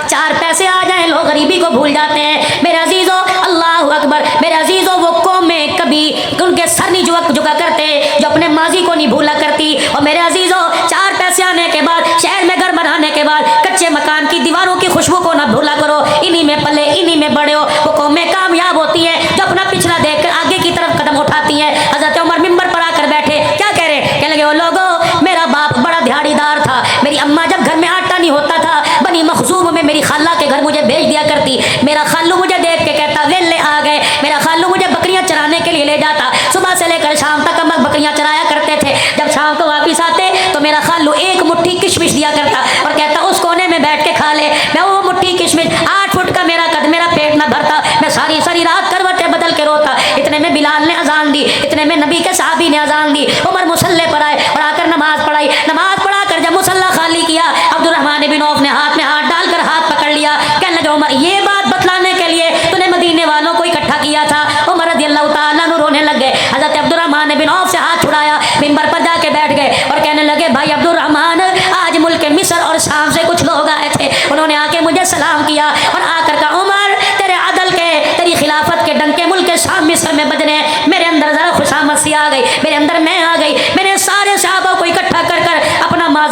4 पैसे आ जाए लोग गरीबी को भूल जाते हैं। मेरे अजीज़ों अल्लाह अकबर, मेरे अजीज़ों वो कौमें कभी उनके सर नहीं झुका करते जो अपने माजी को नहीं भूला करती। और मेरे अजीज़ों 4 पैसे आने के बाद, शहर में घर बनाने के बाद कच्चे मकान की दीवारों की खुशबू को ना भूला करो, इन्हीं में पले इन्हीं में बड़े हो। वो कौमें कामयाब होती हैं जो अपना पिछला देख कर आगे की तरफ कदम उठाती हैं। हज़रत उमर मिंबर पर आकर बैठे, क्या कह रहे? कहने लगे वो लोगों मेरा बाप बड़ा दिहाड़ीदार था, मेरी अम्मा जब घर में आटा नहीं होता था बनी मखजूम में मेरी खाला के घर मुझे भेज दिया करती। मेरा खालू मुझे देख के कहता वेले आ गए। मेरा खालू मुझे बकरियां चराने के लिए ले जाता, सुबह से लेकर शाम तक हम बकरियां चराया करते थे। जब शाम को वापिस आते तो मेरा खालू एक मुट्ठी किशमिश दिया करता और कहता उस कोने में बैठ के खा ले। मैं वो मुट्ठी किशमिश, 8 फुट का मेरा कद, मेरा पेट ना भरता, मैं सारी सारी रात करवटें बदल के रोता। इतने में बिलाल ने अजान दी, इतने में नबी के साहबी ने अजान दी। उमर मुसल्ले पर आए और आकर नमाज पढ़ाई। नमाज पढ़ा कर जब मुसल्ला खाली किया, अब्दुर्रहमान बिन औफ ने हाथ में हाथ डालकर हाथ पकड़ लिया। कहने लगे उमर ये बात बतलाने के लिए तूने मदीने वालों को इकट्ठा किया था? उमर रज़ी अल्लाह ताला अन्हु रोने लग गए। हज़रत अब्दुर्रहमान बिन औफ से हाथ छुड़ाया, मिंबर पर जाके बैठ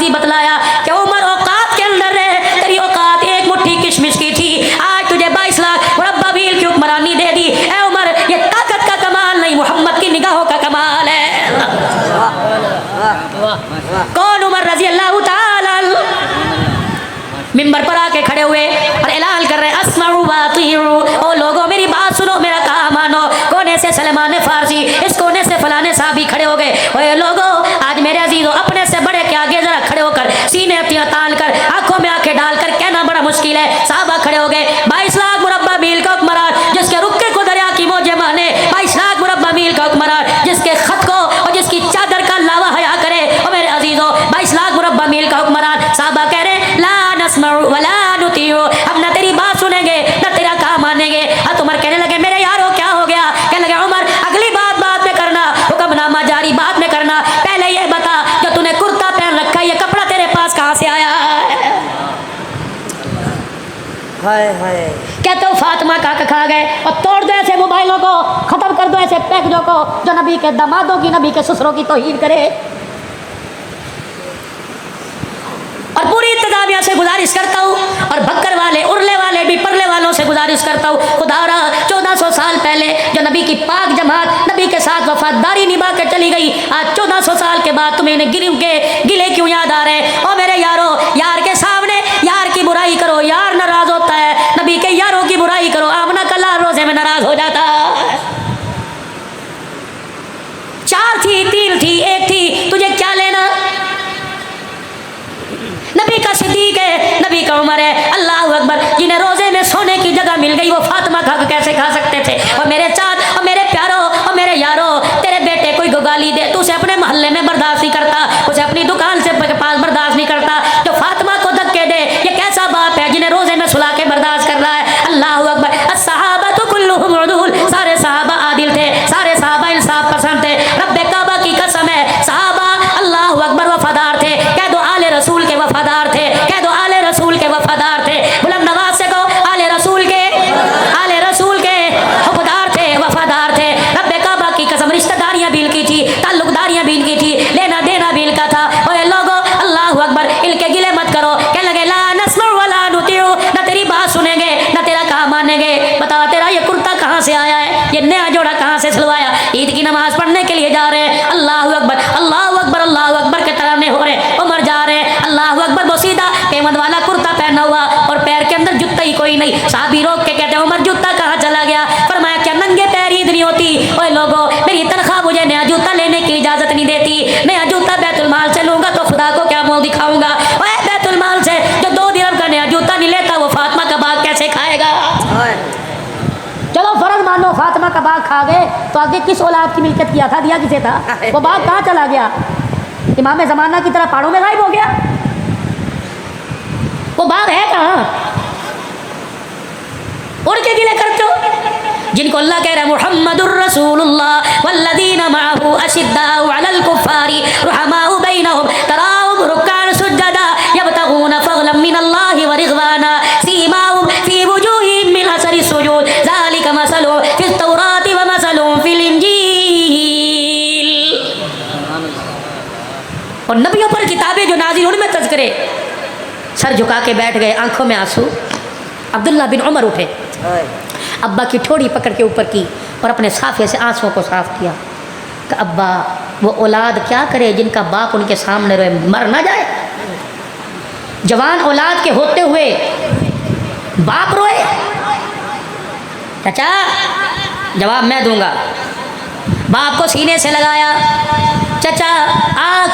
गाजी बतलाया कि उमर औकात के अंदर रहे, तेरी औकात एक मुट्ठी किशमिश की थी, आज तुझे 22 लाख मुरब्बा मील की हुक्मरानी दे दी। ए उमर, ये ताकत का कमाल नहीं, मोहम्मद की निगाहों का कमाल है। कौन? उमर रजी अल्लाह ताला मिंबर पर आके खड़े हुए और ऐलान कर रहे हैं, अस्माउ व अतीउ, ओ लोगों मेरी बात सुनो, मेरा कहा मानो। कोने से सलमान फारसी, इस कोने से फलाने साहबी खड़े हो गए। ओए लोगों, आज मेरे अजीजों अपने से बड़े के आगे जरा खड़े होकर, सीने अपनी तान कर, आंखों में आंखें डालकर कहना बड़ा मुश्किल है। साहबा खड़े हो गए। 22 लाख मुरब्बा मील का हुक्मरान, जिसके रुक्के को दरिया की मौजें माने, 22 लाख मुरब्बा मील का हुक्मरान, जिसके खत को और जिसकी चादर का लावा हया करे। और मेरे अजीजों 22 लाख मुरब्बा मील का हुक्मरान। साहबा कह रहे ला नस्मउ वला नुतीउ, अब ना तेरी बात सुनेंगे ना तेरा काम मानेंगे। अब उमर कहने लगे, मेरे यारो क्या हो गया? कहने लगे, उमर अगली बात बाद में करना, हुक्मनामा जारी बाद में करना, पहले ये बता जो तूने कुर्ता पहन रखा है, ये कपड़ा तेरे पास कहाँ से आया है? हाय हाय। कहते हो फातिमा का खा गए और तोड़ दो ऐसे मोबाइलों को, खत्म कर दो ऐसे पैकेजों को जो नबी के दामादों की, नबी के ससुरों की तौहीन करे। और पूरी इंतजामिया से गुजारिश करता हूँ, और भक्कर वाले, उरले वाले भी, परले वालों से गुजारिश करता हूँ, खुदारा 1400 साल पहले जो नबी की पाक जमात नबी के साथ वफादारी निभा कर चली गई, आज 1400 साल के बाद तुम्हें इन्हें गिले क्यों याद आ रहे हैं? और मेरे यारो, यार के सामने यार की बुराई करो, यार नाराज होता है। नबी के यारों की बुराई करो, आमना का लाल रोजे में नाराज हो जाता। 4 थी, 3 थी, 1 थी, तुझे क्या लेना? नबी का सिद्दीक है, नबी का उमर है, अल्लाह अकबर। जिन्हें रोजे में सोने की जगह मिल गई वो फातिमा खा कैसे खा सकते थे? और मेरे चाँद और मेरे प्यारो और मेरे यारो, तेरे बेटे कोई गाली दे तो उसे अपने मोहल्ले में बर्दाश्त नहीं करता, उसे अपनी दुकान से पास बर्दाश्त नहीं करता। जो फातिमा को धक्के दे, ये कैसा बाप है जिन्हें रोजे में सुला के बर्दाश्त कर रहा है? अल्लाह अकबर। अस्सहाबतु कुल्लुहुम उदूल, सारे सहाबा आदिल थे, सारे सहाबा इंसाफ पसंद थे। रब्बे काबा की कसम है, सहाबा अल्लाह अकबर वफादार थे। कह दो आले रसूल के वफादार थे, कह दो आले रसूल के वफादार थे। बुलंद नवाज से कहो आले रसूल के वफादार थे, वफादार थे। रब्बे काबा की कसम, रिश्तेदारियां भी इनकी थी, ताल्लुकदारियां भी इनकी थी, लेना देना भी इनका था। और लोगों अल्लाह अकबर, इनके गिले मत करो। कहने लगे ला नस्मउ वला नुतीउ, ना तेरी बात सुनेंगे ना तेरा काम मानेंगे। बताओ तेरा ये कुर्ता कहाँ से आया है? ये नया जोड़ा कहाँ से सिलवाया? ईद की नमाज पढ़ने के लिए जा रहे हैं, अल्लाह अकबर अल्लाह अकबर अल्लाह अकबर के तराने हो रहे। उमर जा रहे हैं, अल्लाह अकबर, वो सीधा पेमंद वाला कुर्ता पहना हुआ और पैर के अंदर जूता ही कोई नहीं। साहबी रोक के कहते हैं, उमर जूता कहाँ चला गया? फरमाया, क्या नंगे पैर ईद नहीं होती? ओए लोगों, मेरी तनख्वाह मुझे नया जूता लेने की इजाजत नहीं देती। नया जूता बैतुल माल से लूंगा तो खुदा को क्या मुंह दिखाऊंगा? ओए बैतुल माल से जो 2 दिरहम का नया जूता नहीं लेता, वो फातिमा का बाग कैसे खाएगा? चलो फर्ज मानो फातिमा का बाग खा गए, तो आगे किस औलाद की मिल्कियत किया था? दिया किसे था? वो बाग कहाँ चला गया? इमाम ज़माना की तरह पहाड़ों में गायब हो गया? वो बाग है कहाँ? उड़ के गिले करते हो जिनको अल्लाह कह रहा है मुहम्मदुर रसूलुल्लाह वल्लदीना माहू अशिद्दाउ अलल कुफ्फारी रुहमाउ बैनहुम तराहुम रुक्कान सुज्जदा यब्तगून फज़लन मिनल्लाहि व रिज़वाना सीमाहुम फी वुजूहिहिम मिन असरि सुजूद ज़ालिका मसलुहुम फित तौराति व मसलुहुम फिल इंजील। और नबियों पर किताबें जो नाज़िल उनमें तज़किरे। सर झुका के बैठ गए, आंखों में आंसू। अब्दुल्लाह बिन उमर उठे, अब्बा की ठोड़ी पकड़ के ऊपर की और अपने साफे से आंसुओं को साफ किया कि अब्बा, वो औलाद क्या करे जिनका बाप उनके सामने रोए, मर ना जाए? जवान औलाद के होते हुए बाप रोए? चाचा, जवाब मैं दूंगा। बाप को सीने से लगाया। चाचा,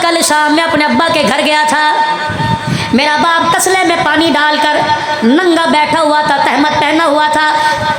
कल शाम में अपने अब्बा के घर गया था, मेरा बाप तसले में पानी डालकर नंगा बैठा हुआ था, तहमत पहना हुआ था,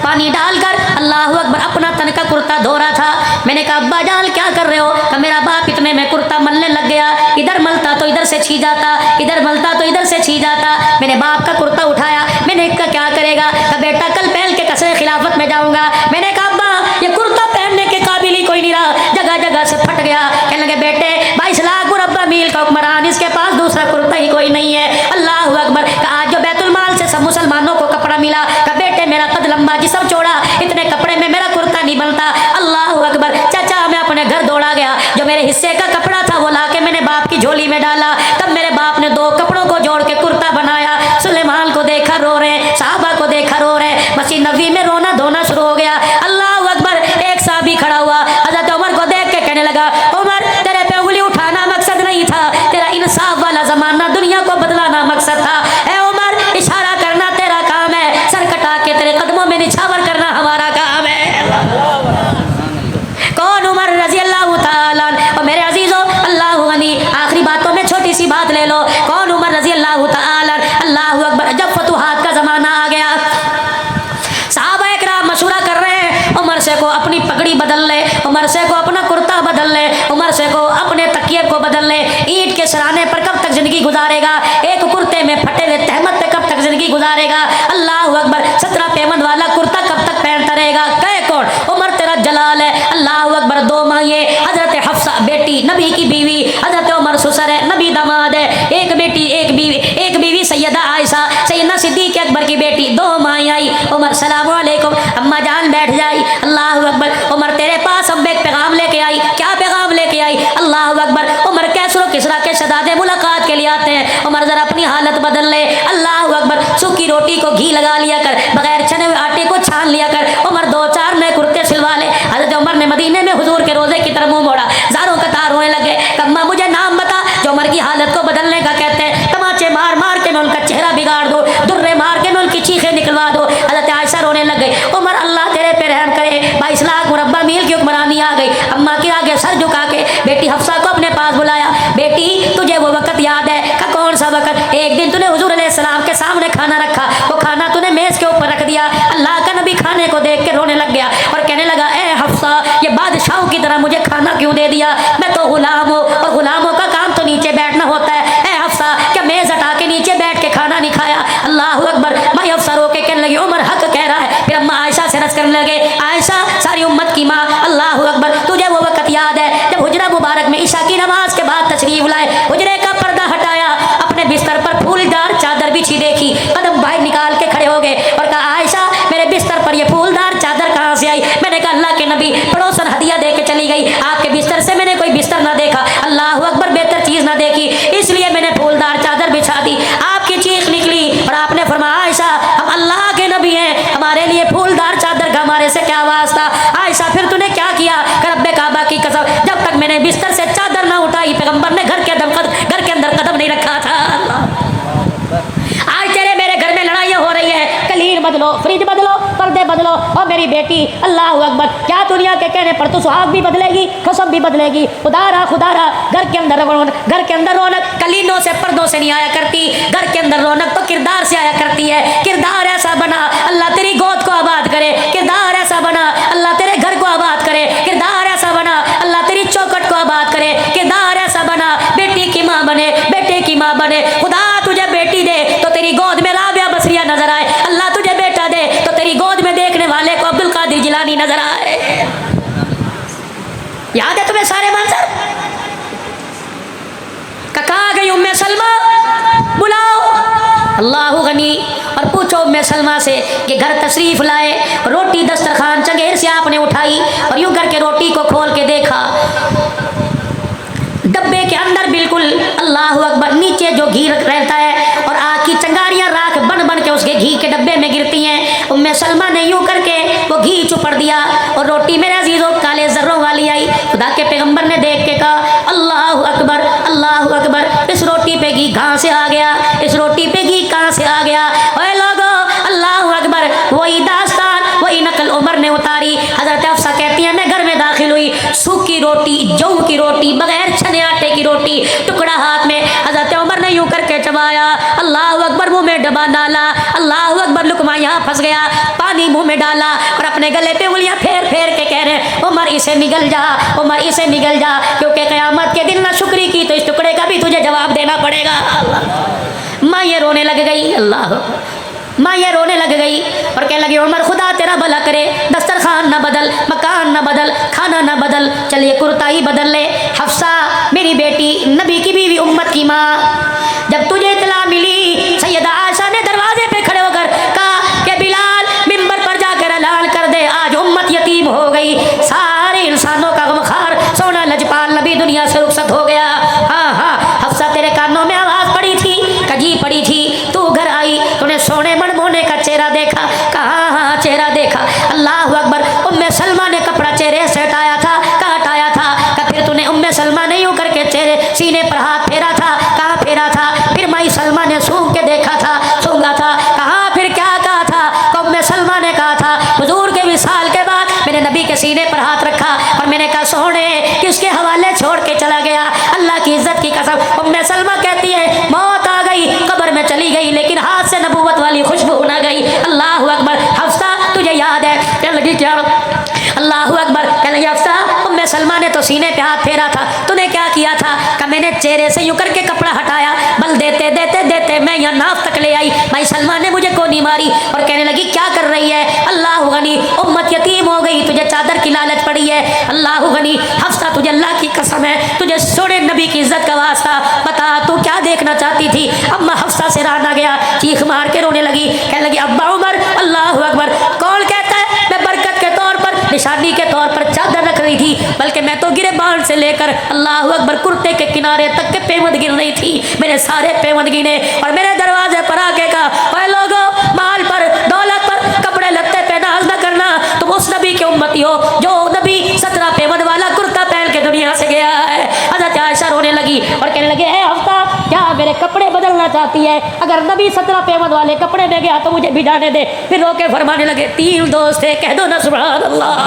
पानी डालकर अल्लाह अकबर अपना तन का कुर्ता धो रहा था। मैंने कहा अब्बा जान क्या कर रहे हो? तो मेरा बाप इतने में कुर्ता मलने लग गया, इधर मलता तो इधर से छी जाता, इधर मलता तो इधर से छी जाता। मैंने बाप का कुर्ता उठाया, मैंने कहा क्या करेगा? कहा बेटा कल पहन के कसरे खिलाफत में जाऊंगा। मैंने कहा अब्बा ये कुर्ता पहनने के काबिल ही कोई नहीं रहा, जगह जगह से फट गया। कहने लगे बेटे 22 लाख मुरब्बा मील का हुक्मरान, इसके पास दूसरा कुर्ता ही कोई नहीं है। अल्लाह अकबर। आज जो बैतुल माल से सब मुसलमानों को कपड़ा मिला, का बेटे मेरा कद लंबा जिस्म चौड़ा, इतने कपड़े में मेरा कुर्ता नहीं बनता। अल्लाह अकबर। चाचा मैं अपने घर दौड़ा गया, जो मेरे हिस्से का कपड़ा था वो लाके मैंने बाप की झोली में डाला। तब मेरे बाप ने रो रहे हैं, साहबा को देखा रो रहे हैं, मस्जिद नबवी में रोना धोना शुरू हो गया। अल्लाह अकबर। एक साहबी खड़ा हुआ, हजरत उमर को देख के कहने लगा, उमर तेरे पे उंगली उठाना मकसद नहीं था, तेरा इंसाफ वाला जमाना दुनिया को बदलाना मकसद था। ए उमर, इशारा करना तेरा काम है, सर कटा के तेरे कदमों में निछावर करना हमारा काम है। कौन? उमर रजी अल्लाह ताला। और मेरे अजीजों, अल्लाह गनी, आखिरी बातों में छोटी सी बात ले लो। कौन? उमर रजी अल्लाह ताला। अल्लाह अकबर। जब फतुहात का जमाना आ गया, साहबा इकराम मशवरा कर रहे हैं, उमर से को अपनी पगड़ी बदल ले, उमर से को अपना कुर्ता बदल ले, उमर से को अपने तकिए को बदल ले। ईंट के सराने पर कब तक जिंदगी गुजारेगा? एक कुर्ते में फटे हुए तहमत पे कब तक जिंदगी गुजारेगा? अल्लाह अकबर। 17 पेमंद वाला कुर्ता कब तक पहनता रहेगा? कहे कौन? उमर तेरा जलाल है। अल्लाह अकबर। 2 माइए, हजरत हफ्सा बेटी नबी की बीवी, हजरत उमर ससुर है, नबी दामाद है। एक बेटी एक बीवी सैयदा आयशा, सैयदना सिद्दीक अकबर की बेटी। 2 माई आई। उमर सलाम अलैकुम, अम्मा जान बैठ जाई। अल्लाह अकबर। उमर तेरे पास अब एक पैगाम लेके आई। क्या पैगाम लेके आई? अल्लाह अकबर। उमर कैसरो किसरा के शहजादे मुलाकात के लिए आते हैं। उमर जरा अपनी हालत बदल ले। अल्लाह अकबर। सूखी रोटी को घी लगा लिया कर, बगैर छने हुए आटे को छान लिया कर। उमर 2-4 नए कुर्ते सिलवा ले। हजरत उमर ने मदीने में हुजूर के रोजे की तरफ मुंह मोड़ा, ज़ारों कतार रोने लगे। अम्मा मुझे नाम बता जो उमर की हालत को बदलने का कहते हैं। तमाचे मार मार के मैं उनका चेहरा बिगाड़ दो, दुर्रे मार के मैं उनकी चीखें निकलवा दो। हजरत आयशा रोने लग गई। उमर अल्लाह तेरे पे रहम करे, 22 लाख मुरब्बा मील की हुक्मरानी आ गई। अम्मा के आगे सर झुका के बेटी हफ्सा को अपने पास बुलाया। बेटी तुझे वो वक्त याद है? का कौन सा वक्त? एक दिन तूने हुजूर अलैहिस्सलाम के सामने खाना रखा, वो खाना तूने मेज के ऊपर रख दिया। अल्लाह का नबी खाने को देख के रोने लग गया और कहने लगा, ए हफ्सा, ये बादशाहों की तरह मुझे खाना क्यों दे दिया? मैं तो गुलाम हूँ और गुलामों का काम तो नीचे बैठना होता है। ए हफ्सा, क्या मेज हटा के नीचे बैठ के खाना नहीं खाया? अल्लाह अकबर। भाई हफ्सा रो के कहने लगी, उमर हक कह रहा है। फिर अम्मा आयशा से रस करने लगे, आयशा सारी उम्मत की माँ, अल्लाह अकबर, तुझे वो वक्त याद है जब हुजरा मुबारक में ईशा की नमाज के बाद तशरीफ लाए, हुजरे का पर्दा हटाया, अपने बिस्तर पर फूलदार चादर बिछी देखी, कदम बाहर निकाल के खड़े हो गए और कहा, आयशा मेरे बिस्तर पर ये फूलदार चादर कहाँ से आई? मैंने कहा अल्लाह के नबी पड़ोसन हदिया दे के चली गई, आपके बिस्तर से मैंने कोई बिस्तर ना देखा, अल्लाह अकबर, बेहतर चीज़ ना देखी, इसलिए मैंने फूलदार चादर बिछा दी। आपकी चीख निकली और आपने फरमाया, आयशा हम अल्लाह के नबी हैं, हमारे लिए फूलदार चादर का हमारे से क्या वास्ता? आयशा फिर तूने क्या किया? रब्बे काबा की कसम, जब तक मैंने बिस्तर से चादर ना उठाई पैगंबर ने घर के अंदर कदम नहीं रखा था। आज तेरे मेरे घर में लड़ाइयाँ हो रही है, कलीन बदलो, फ्रिज बदलो, पर्दे बदलो, और मेरी बेटी अल्लाह अकबर, क्या दुनिया के कहने पर तो सुहाग भी बदलेगी, कसम भी बदलेगी। खुदारा घर के अंदर रौनक कलीनों से पर्दों से नहीं आया करती, घर के अंदर रौनक तो किरदार से आया करती है। किरदार ऐसा बना अल्लाह तेरी गोद को आबाद करे, किरदार ऐसा बना अल्लाह तेरे घर को आबाद करे, किरदार ऐसा बना अल्लाह तेरी चौखट को आबाद करे, किरदार ऐसा बना बेटी की माँ बने, बेटे की माँ बने। खुदा तुझे बेटी दे तो तेरी गोद में राबिया बसरिया नजर आए, अल्लाह तुझे बेटा दे तो तेरी गोद में देखने वाले को अब्दुल कादिर जिलानी नजर आए। याद है तुम्हें सारे मंजर? कहा गई उम्मे सलमा, बुलाओ अल्लाह गनी और पूछो उम्मे सलमा से कि घर तशरीफ लाए, रोटी दस्तरखान चंगेर से आपने उठाई और यूं करके रोटी को खोल के देखा, डब्बे के अंदर बिल्कुल अल्लाह अकबर नीचे जो घी रहता है और आग की चंगारियां राख बन बन के उसके घी के डब्बे में गिरती हैं। उम्मे सलमा ने यूं करके वो घी चुपड़ दिया और रोटी मेरे अजीजों काले जर्रों वाली आई। खुदा के पैगंबर ने देख के कहा, अल्लाह अकबर, अल्लाह अकबर, इस रोटी पे घी कहाँ से आ गया? इस रोटी पे घी कहाँ से आ गया? ओए लोगो, अल्लाह अकबर, वही दास्तान वही नकल उमर ने उतारी। हजरत हफ्सा कहती है, मैं घर में दाखिल हुई, सूखी रोटी, जौ की रोटी, बगैर छने आटे की रोटी, टुकड़ा हाथ में, हजरत उमर ने यूं करके चबाया, अल्लाह अकबर, मुंह में डबा डाला, अल्लाह अकबर, लुकमा यहाँ फंस गया, पानी मुंह में डाला और अपने गले पे उंगलियां फेर फेर के कह रहे, उमर इसे निगल जा, उमर इसे निगल जा, क्योंकि क़यामत के दिन ना शुक्री की तो इस टुकड़े का भी तुझे जवाब देना पड़ेगा। माँ ये रोने लग गई, अल्लाह, माँ ये रोने लग गई और कहने लगी, उमर खुदा तेरा भला करे, दस्तरखान ना बदल, मकान ना बदल, खाना ना बदल, चलिए कुर्ता ही बदल ले। हफ्सा मेरी बेटी, नबी की बीवी, उम्मत की माँ, जब तुझे इतला मिली, सैयदा आयशा ने दरवाजे पे खड़े होकर कहा कि बिलाल मिंबर पर जाकर ऐलान कर दे, आज उम्मत यतीम हो गई, सारे इंसानों का गमखार सोना लजपाल नबी दुनिया से रुखसत हो गया। हाँ हाँ हफ्सा, तेरे कानों में आवाज़ पड़ी थी, कजी पड़ी थी, तू घर आई, तूने सोने मन सीने पर हाथ फेरा था। कहाँ फेरा था? फिर माई सलमा ने सूंघ के देखा था, सूंघा था। कहाँ फिर क्या कहा था? उम्मे सलमा ने कहा था हुजूर के विसाल के बाद मैंने नबी के सीने पर हाथ रखा और मैंने कहा सोने किसके हवाले छोड़ के चला गया, अल्लाह की इज्जत की कसम। उम्मे सलमा कहती है मौत आ गई, कब्र में चली गई, लेकिन हाथ से नबूवत वाली खुशबू ना गई। अल्लाह अकबर। हफ्सा तुझे याद है? क्या लगी? क्या? अल्लाह अकबर। क्या लगी? हफ्सा उम्मे सलमा ने तो सीने पे हाथ फेरा था, तूने क्या किया था? कि मैंने चेहरे से यूं करके कपड़ा हटाया, बल देते देते देते मैं यहाँ नाफ तक ले आई। भाई सलमा ने मुझे कोनी मारी और कहने लगी क्या कर रही है? अल्लाह गनी, उम्मत यतीम हो गई, तुझे चादर की लालच पड़ी है। अल्लाह गनी। हफ्सा तुझे अल्लाह की कसम है, तुझे सोने नबी की इज्जत का वास्ता, बता तू क्या देखना चाहती थी? अम्मा हफ्सा से रहा ना गया, चीख मार के रोने लगी, कहने लगी अब्बा उमर। अल्लाह अकबर। कौन कहता है मैं बरकत के तौर पर, निशानी के तौर पर चादर रख रही थी, बल्कि मैं तो गिरेबान से लेकर अल्लाह अकबर कुर्ते के किनारे तक के पेवंद गिन रही थी। मैंने सारे पेवंद गिने और मेरे दरवाजे पर आके कहा ओए लोगों, माल पर, दौलत पर, कपड़े लत्ते पे नाज न करना, तुम उस नबी के उम्मती हो जो नबी 17 पेवंद वाला कुर्ता पहन के दुनिया से गया है। हज़रत आयशा रोने लगी और कहने लगे ए हफ्ता क्या मेरे कपड़े बदलना चाहती है? अगर नबी 17 पेवंद वाले कपड़े में गया तो मुझे भी जाने दे। फिर रोके फरमाने लगे 3 दोस्त थे, कह दो ना सुभान अल्लाह।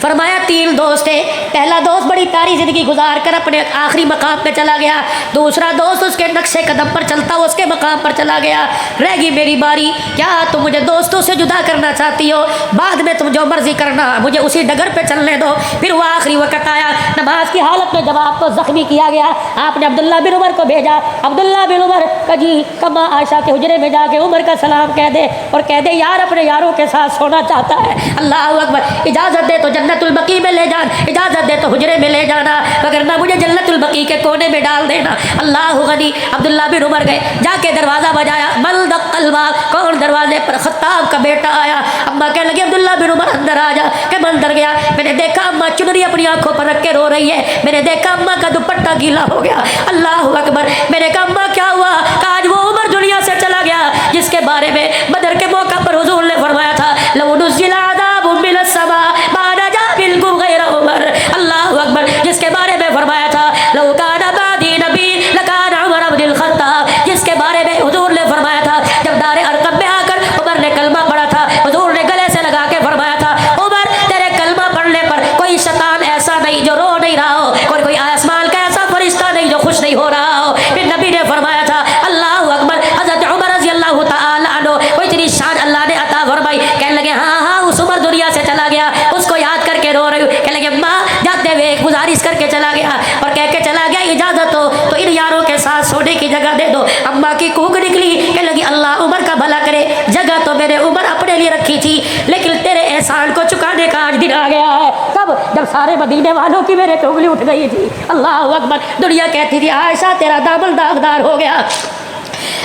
फरमाया 3 दोस्त थे। पहला दोस्त बड़ी प्यारी जिंदगी गुजार कर अपने आखिरी मकाम पे चला गया, दूसरा दोस्त उसके नक्शे कदम पर चलता उसके मकाम पर चला गया, रह गई मेरी बारी। क्या तुम मुझे दोस्तों से जुदा करना चाहती हो? बाद में तुम जो मर्जी करना, मुझे उसी डगर पे चलने दो। फिर वो आखिरी वक्त आया, नमाज की हालत में जब आपको जख्मी किया गया, आपने अब्दुल्ला बिन उमर को भेजा। अब्दुल्ला बिन उमर का जी कम्मा आयशा के हुजरे में जाके उमर का सलाम कह दे और कह दे यार अपने यारों के साथ सोना चाहता है। अल्लाह अकबर। इजाज़त दे तो जन्नतुल बकी में ले जान, इजाज़त दे तो हुजरे में ले जाना, वगरना मुझे जन्नतुल बकी के कोने में डाल देना। अल्लाह गनी। अब्दुल्ला बिन उमर गए, जाके दरवाज़ा बजाया, मल दक्कल बाब, कौन दरवाजे पर? खत्ताब का बेटा आया। अम्मा कहने लगी अब्दुल्ला बिन उमर अंदर आ जा। के मैं अंदर गया, मैंने देखा अम्मा चुनरी अपनी आंखों पर रख के रो रही है। मैंने देखा अम्मा का दुपट्टा गीला हो गया। अल्लाह अकबर। मैंने कहा अम्मा क्या हुआ? आज वो उमर दुनिया से चला गया जिसके बारे में बदर के मौका पर हुजूर ने फरमाया था लौ नुज़्ज़िला अज़ाबुम मिनस समा मा नजा बिल्कुम गैर उमर। अल्लाह अकबर। जिसके बारे में फरमाया था लौ काना बादी नबी लकाना उमर इब्नुल खत्ताब, जिसके बारे में हुजूर ने फरमाया था जब दारे अरकम में आकर उमर ने कलमा पढ़ा था, हुजूर ने गले से लगा के फरमाया था उमर तेरे कलमा पढ़ने पर कोई शैतान ऐसा नहीं जो रो नहीं रहा हो, और कोई आसमान का ऐसा फरिश्ता नहीं जो खुश नहीं हो रहा हो। फिर नबी ने फरमाया था अल्लाह अकबर। हज़रत उमर रज़ी अल्लाह तआला अन्हु कोई इतनी शान अल्लाह ने अता फरमाई। कहने लगे हाँ हाँ उस उमर दुनिया से चला गया, उसको याद करके रो रही हूँ। कहने लगे माँ जाते हुए गुजारिश करके चला गया और कह के चला गया इजाज़त हो तो इन यारों के साथ सोने की जगह दे दो। अम्मा की कूक निकली, कहने लगी अल्लाह उमर का भला करे, जगह तो मैंने उमर अपने लिए रखी थी, लेकिन तेरे एहसान को चुकाने का आज दिन आ गया है। कब? जब सारे मदीने वालों की मेरे पे उंगली उठ गई थी। अल्लाह अकबर। दुनिया कहती थी आयशा तेरा दामन दागदार हो गया।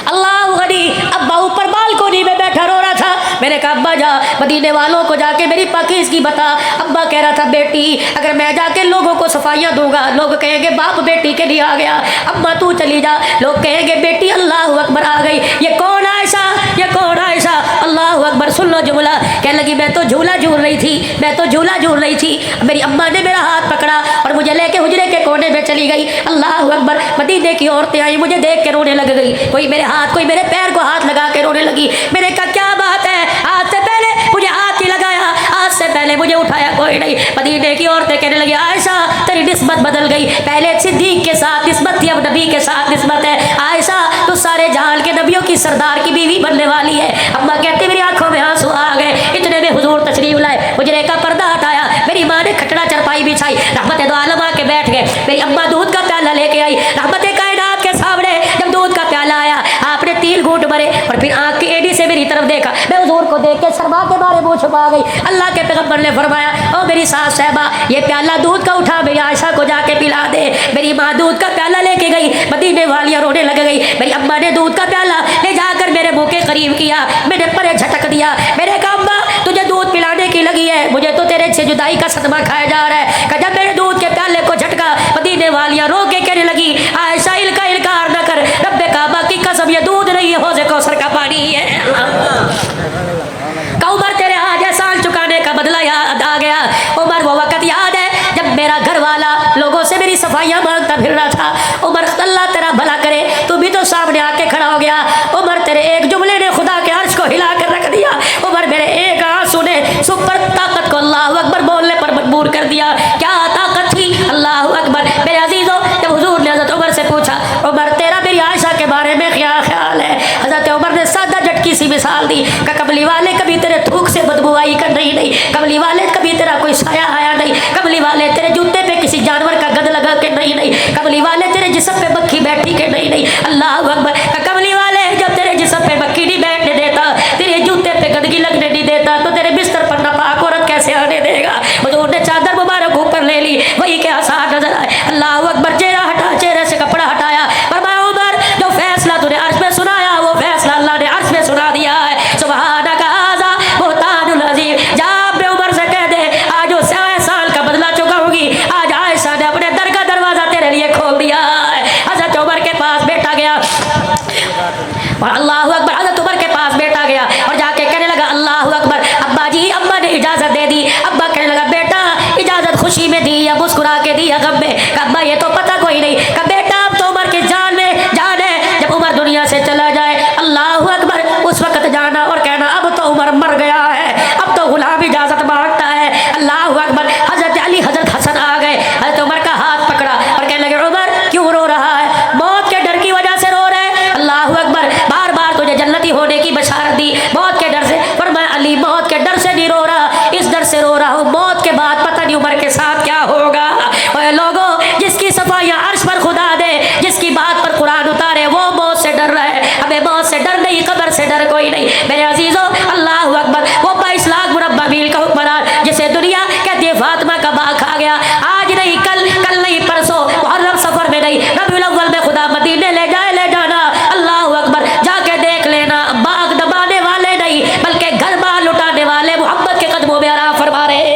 अल्लाह गनी। अब्बा ऊपर बालकोनी में बैठा रो रहा था। मैंने कहा अब्बा जा मदीने वालों को जाके मेरी पाकीज़ की बता। अब्बा कह रहा था बेटी अगर मैं जाके लोगों को सफाइयाँ दूंगा लोग कहेंगे बाप बेटी के लिए आ गया, अम्मा तू चली जा, लोग कहेंगे बेटी अल्लाह अकबर आ गई, ये कौन आयशा, ये कौन आयशा? अल्लाह अकबर। सुन लो जुमला। कहने लगी मैं तो झूला झूल रही थी, मैं तो झूला झूल रही थी, मेरी अम्मा ने मेरा हाथ पकड़ा और मुझे लेके हुजरे के कोने में चली गई। अल्लाह अकबर। मदीने की औरतें आई, मुझे देख के रोने लग गई, कोई मेरे हाथ, कोई मेरे पैर को हाथ लगा के रोने लगी। मैंने कहा क्या बात है, आज से पहले मुझे हाथ ही लगाया, आज से पहले मुझे उठाया कोई नहीं। मदीने की औरतें कहने लगी आयशा तेरी निस्बत बदल गई, पहले सिद्दीक के साथ निस्बत थी, अब नबी के साथ निस्बत है। आयशा तो सारे जहान के नबियों की सरदार की बीवी बनने वाली है। अम्मा कहती मेरी आंखों में आंसू आ गए। इतने में हुजूर तशरीफ लाए, हुजरे का पर्दा हटाया, मेरी माँ ने खटड़ा चरपाई बिछाई, रहमत दो आलम आके बैठ गए। मेरी अम्मा दूध का प्याला लेके आई, रहमत कायनात के सामने जब दूध का प्याला आया आपने 3 घूंट भरे और फिर आंख की एड़ी से मेरी तरफ देखा। मैं हुजूर को देख के शर्मा के बारे मुंह छुपा गई। अल्लाह के पैगंबर ने फरमाया ओ मेरी सास साहबा ये प्याला दूध का उठा मेरी आयशा को जाके पिला दे। मेरी माँ दूध का प्याला लेके गई, मदीने वालियाँ रोने लग गई। मेरी अम्मा ने दूध का प्याला ले जाकर मेरे मुंह के करीब किया, मैंने परे झटक दिया। मैंने कहा अम्मा तुझे दूध पिलाने की लगी है, मुझे तो तेरे से जुदाई का सदमा खाया जा रहा है। जब मेरे दूध के प्याले को झटका मदीने वालियाँ रो के कहने लगी आयशा इनकार न कर, रब्बे काबा की कसम ये दूध नहीं है, हौज़े कौसर का पानी है। उमर तेरे आज एहसान चुकाने का बदला याद आ गया। उमर वो वक़्त याद है जब मेरा घर वाला लोगों से मेरी की सफाइयाँ मांगता फिर रहा था। उमर, अल्लाह तेरा भला करे, तू भी तो सामने आके खड़ा हो गया। उमर, तेरे एक जुमले ने खुदा के अर्श को हिला कर रख दिया। उमर, मेरे एक आंसू ने सुपर ताकत को अल्लाह अकबर बोलने पर मजबूर कर दिया। क्या ताकत थी? अल्लाह अकबर। मेरे अजीजों, जब हुजूर ने हजरत उमर से पूछा, उमर तेरा मेरी आयशा के बारे में क्या ख्याल है? हजरत उमर ने सादा झटकी सी मिसाल दी कि कमली वाले कभी तेरे थूक से बदबू आई कर नहीं, कमली वाले कभी तेरा कोई साया आया नहीं, कमली वाले तेरे जूते पे किसी जानवर का गंध लगा के नहीं, कमली वाले तेरे जिस्म पे बक्खी बैठी के नहीं। अल्लाह अकबर। कमली वाले जब तेरे जिस्म पे बक्खी नहीं बैठने देता, तेरे जूते पे गंदगी लगने नहीं देता, तो तेरे बिस्तर पर नापाक औरत कैसे आने देगा? हुजूर ने चादर मुबारक ऊपर ले ली, वही के आसार नजर आए। अल्लाह अकबर। चेहरा हटा, चेहरे से कपड़ा हटाया, फरमाया उमर जो फैसला तूने अर्श में सुनाया वो फैसला अल्लाह ने अर्श में सुना दिया है। सुबहानक हाज़ा बुहतानुल अज़ीम। जा अपने उमर से कह दे, आज वो 100 साल का बदला चुकाऊंगी। आज आयशा ने अपने दर का दरवाजा तेरे लिए खोल दिया है। हजरत उमर के पास बैठा गया और अल्लाह अकबर, हजरत उमर के पास बैठा गया और जाके कहने लगा अल्लाह अकबर, अब्बा जी, अब्बा ने इजाजत दे दी। अब्बा कहने लगा बेटा इजाजत खुशी में दी या मुस्कुरा के दी या गम में? अब्बा ये तो पता कोई नहीं। कहा बेटा अब तो उमर की जान में जान है, जब उमर दुनिया से चला जाए अल्लाह अकबर उस वक्त जाना और कहना अब तो उमर मर गया है, अब तो गुलाम इजाजत मांगता है। अल्लाह अकबर। हजरत अली, हजरत हसन आ गए, हजरत उमर का हाथ पकड़ा और कहने लगे उमर क्यों रो रहा है? मौत के डर की वजह से रो रहे? अल्लाह अकबर। बार बार तुझे जन्नती होने की बशारत दी, मौत के डर से। पर मैं अली मौत के डर से नहीं रो रहा, इस डर से रो रहा हूँ मौत के बाद पता नहीं उमर के साथ क्या होगा। और लोगों, जिसकी सफाइयाँ अर्श पर खुदा दे, जिसकी बात पर कुरान उतारे, वो मौत से डर रहे। हमें मौत से डर नहीं, कब्र से डर कोई नहीं। मेरे अजीजों, अल्लाह अकबर। वो 22 लाख मुरब्बा मील का हुक्मरान जिसे दुनिया कहती है फातिमा का बाग खा गया, आज नहीं कल, कल नहीं परसों, मुहर्रम सफर में नहीं, रबीउल अव्वल में खुदा मदीने ले जाए, ले जाना। अल्लाह अकबर। जाके देख लेना, बाग दबाने वाले नहीं बल्कि घर बार लुटाने वाले मोहब्बत के कदमों में आराम फरमा रहे।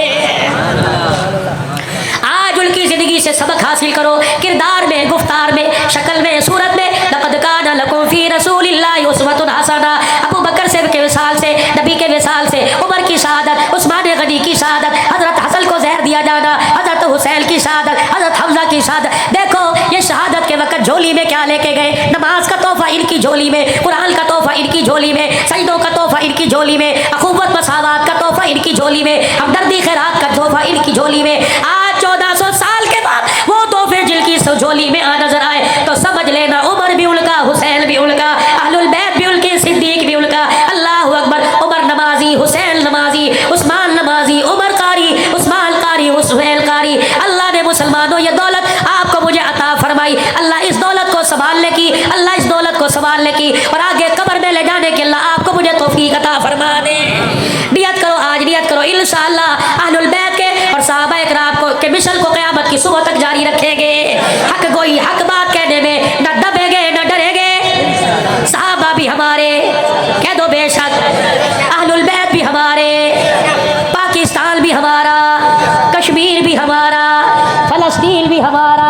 आज उनकी जिंदगी से सबक हासिल करो, किरदार में, गुफ्तार में, शक्ल में, सूरत में। लक़द काना लकुम फ़ी रसूलिल्लाहि उस्वतुन हसना। अबू बकर से के विसाल से, नबी के विसाल से, उमर की शहादत, उस्मान गनी की शहादत, हजरत हसन को जहर दिया जाना, हजरत हुसैन की शहादत, हजरत हमजा की शहादत। देखो ये शहादत के वक्त झोली में क्या लेके गए? नमाज का तोहफा इनकी झोली में, कुरान का तोहफा इनकी झोली में, सजदों का तोहफा इनकी झोली में, अखुवत मसावत का तोहफा इनकी झोली में, हमदर्दी खैरात का तोहफा इनकी झोली में। आज 1400 साल के बाद वो तोहफे जिनकी झोली में आ नजर आए तो समझ लेना उमर भी उनका, हुसैन भी उनका, अहलुल बैत भी उनके, सिद्दीक भी उनका। अल्लाह अकबर। उमर नमाजी, हुसैन नमाजी, उस्मान नमाजी, उमर कारी, उस्मान कारी, हुसैन कारी। अल्लाह ने मुसलमानों ये दौलत आपको मुझे अता फरमाई। अल्लाह इस दौलत को संभालने की, अल्लाह इस दौलत को संभालने की और आगे कब्र में ले जाने के अल्लाह आपको मुझे तौफीक अता फरमा दे। नियत करो, आज नियत करो इंशाअल्लाह अहलुल बैत के और सहाबा इकराम को के मिशन को क़यामत की सुबह तक जारी रखेंगे। हक गोई, हक बात कहने में न दबेंगे न डरेंगे। सहाबा भी हमारे, कह दो बेशक, अहलुल बैत भी हमारे, पाकिस्तान भी हमारा, कश्मीर भी हमारा, फलस्तीन भी हमारा,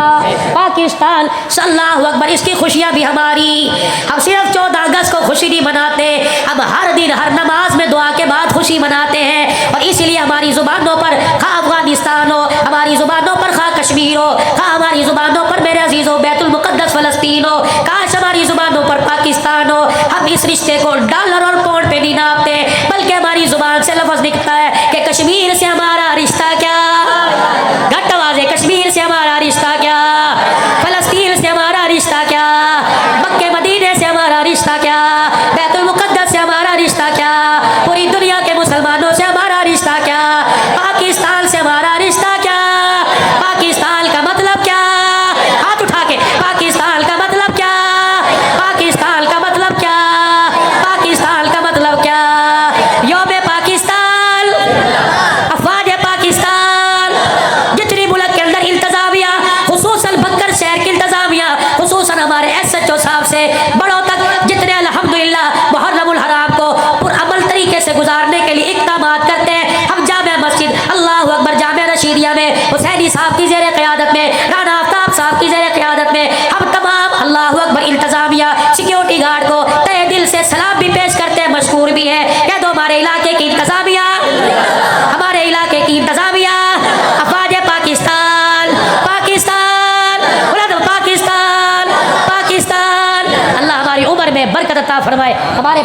पाकिस्तान, अल्लाहु अकबर, इसकी खुशियाँ भी हमारी। हम सिर्फ 14 अगस्त को खुशी नहीं मनाते, हम हर दिन हर नमाज में दुआ के बाद खुशी मनाते हैं। और इसीलिए हमारी ज़ुबानों पर खा अफगानिस्तान हो, हमारी ज़ुबानों पर खा कश्मीर हो, खा हमारी ज़ुबानों पर मेरे अजीज़ों बैतुल मुक़द्दस फ़लस्तीन हो, काश हमारी ज़ुबानों पर पाकिस्तान हो। हम इस रिश्ते को डॉलर और पाउंड पे नहीं नापते, बल्कि हमारी ज़ुबान से लफ्ज़ निकलता है कि कश्मीर से हमारा रिश्ता क्या, घट आवाज़ है, कश्मीर से हमारा रिश्ता क्या, फलस्तीन से हमारा रिश्ता क्या, मक्के मदीने से हमारा रिश्ता क्या, बैतुल मुक़द्दस से हमारा रिश्ता क्या, पूरी दुनिया के मुसलमानों से हमारा रिश्ता क्या, पाकिस्तान से हमारा रिश्ता क्या, पाकिस्तान का मतलब क्या, हाथ उठा के, पाकिस्तान का मतलब क्या, पाकिस्तान का मतलब क्या, पाकिस्तान का मतलब क्या, यौम पाकिस्तान, अफवाज पाकिस्तान, जितनी मुल्क के अंदर इंतजामिया, खुसूसन बक्कर शहर की इंतजामिया, खुसूसन हमारे SHO साहब से बड़ों तक, जितने अल्हम्दुलिल्लाह मुहर्रमुल हराम को पुरअमल तरीके से गुजारने के लिए इक़दामात करते हैं। हम जामिया मस्जिद अल्लाहु अकबर जामिया रशीदिया में हुसैनी साहब की ज़ेर क़यादत में, राना आफ्ताब साहब की ज़ेर क़यादत में हम तमाम अल्लाहु अकबर इंतजामिया सिक्योरिटी गार्ड को तहे दिल से सलाम भी पेश करते हैं, मशकूर भी है। कह दो हमारे इलाके की इंतजामिया, हमारे इलाके की इंतजामिया, अफवाज पाकिस्तान, पाकिस्तान फरमाए। हमारे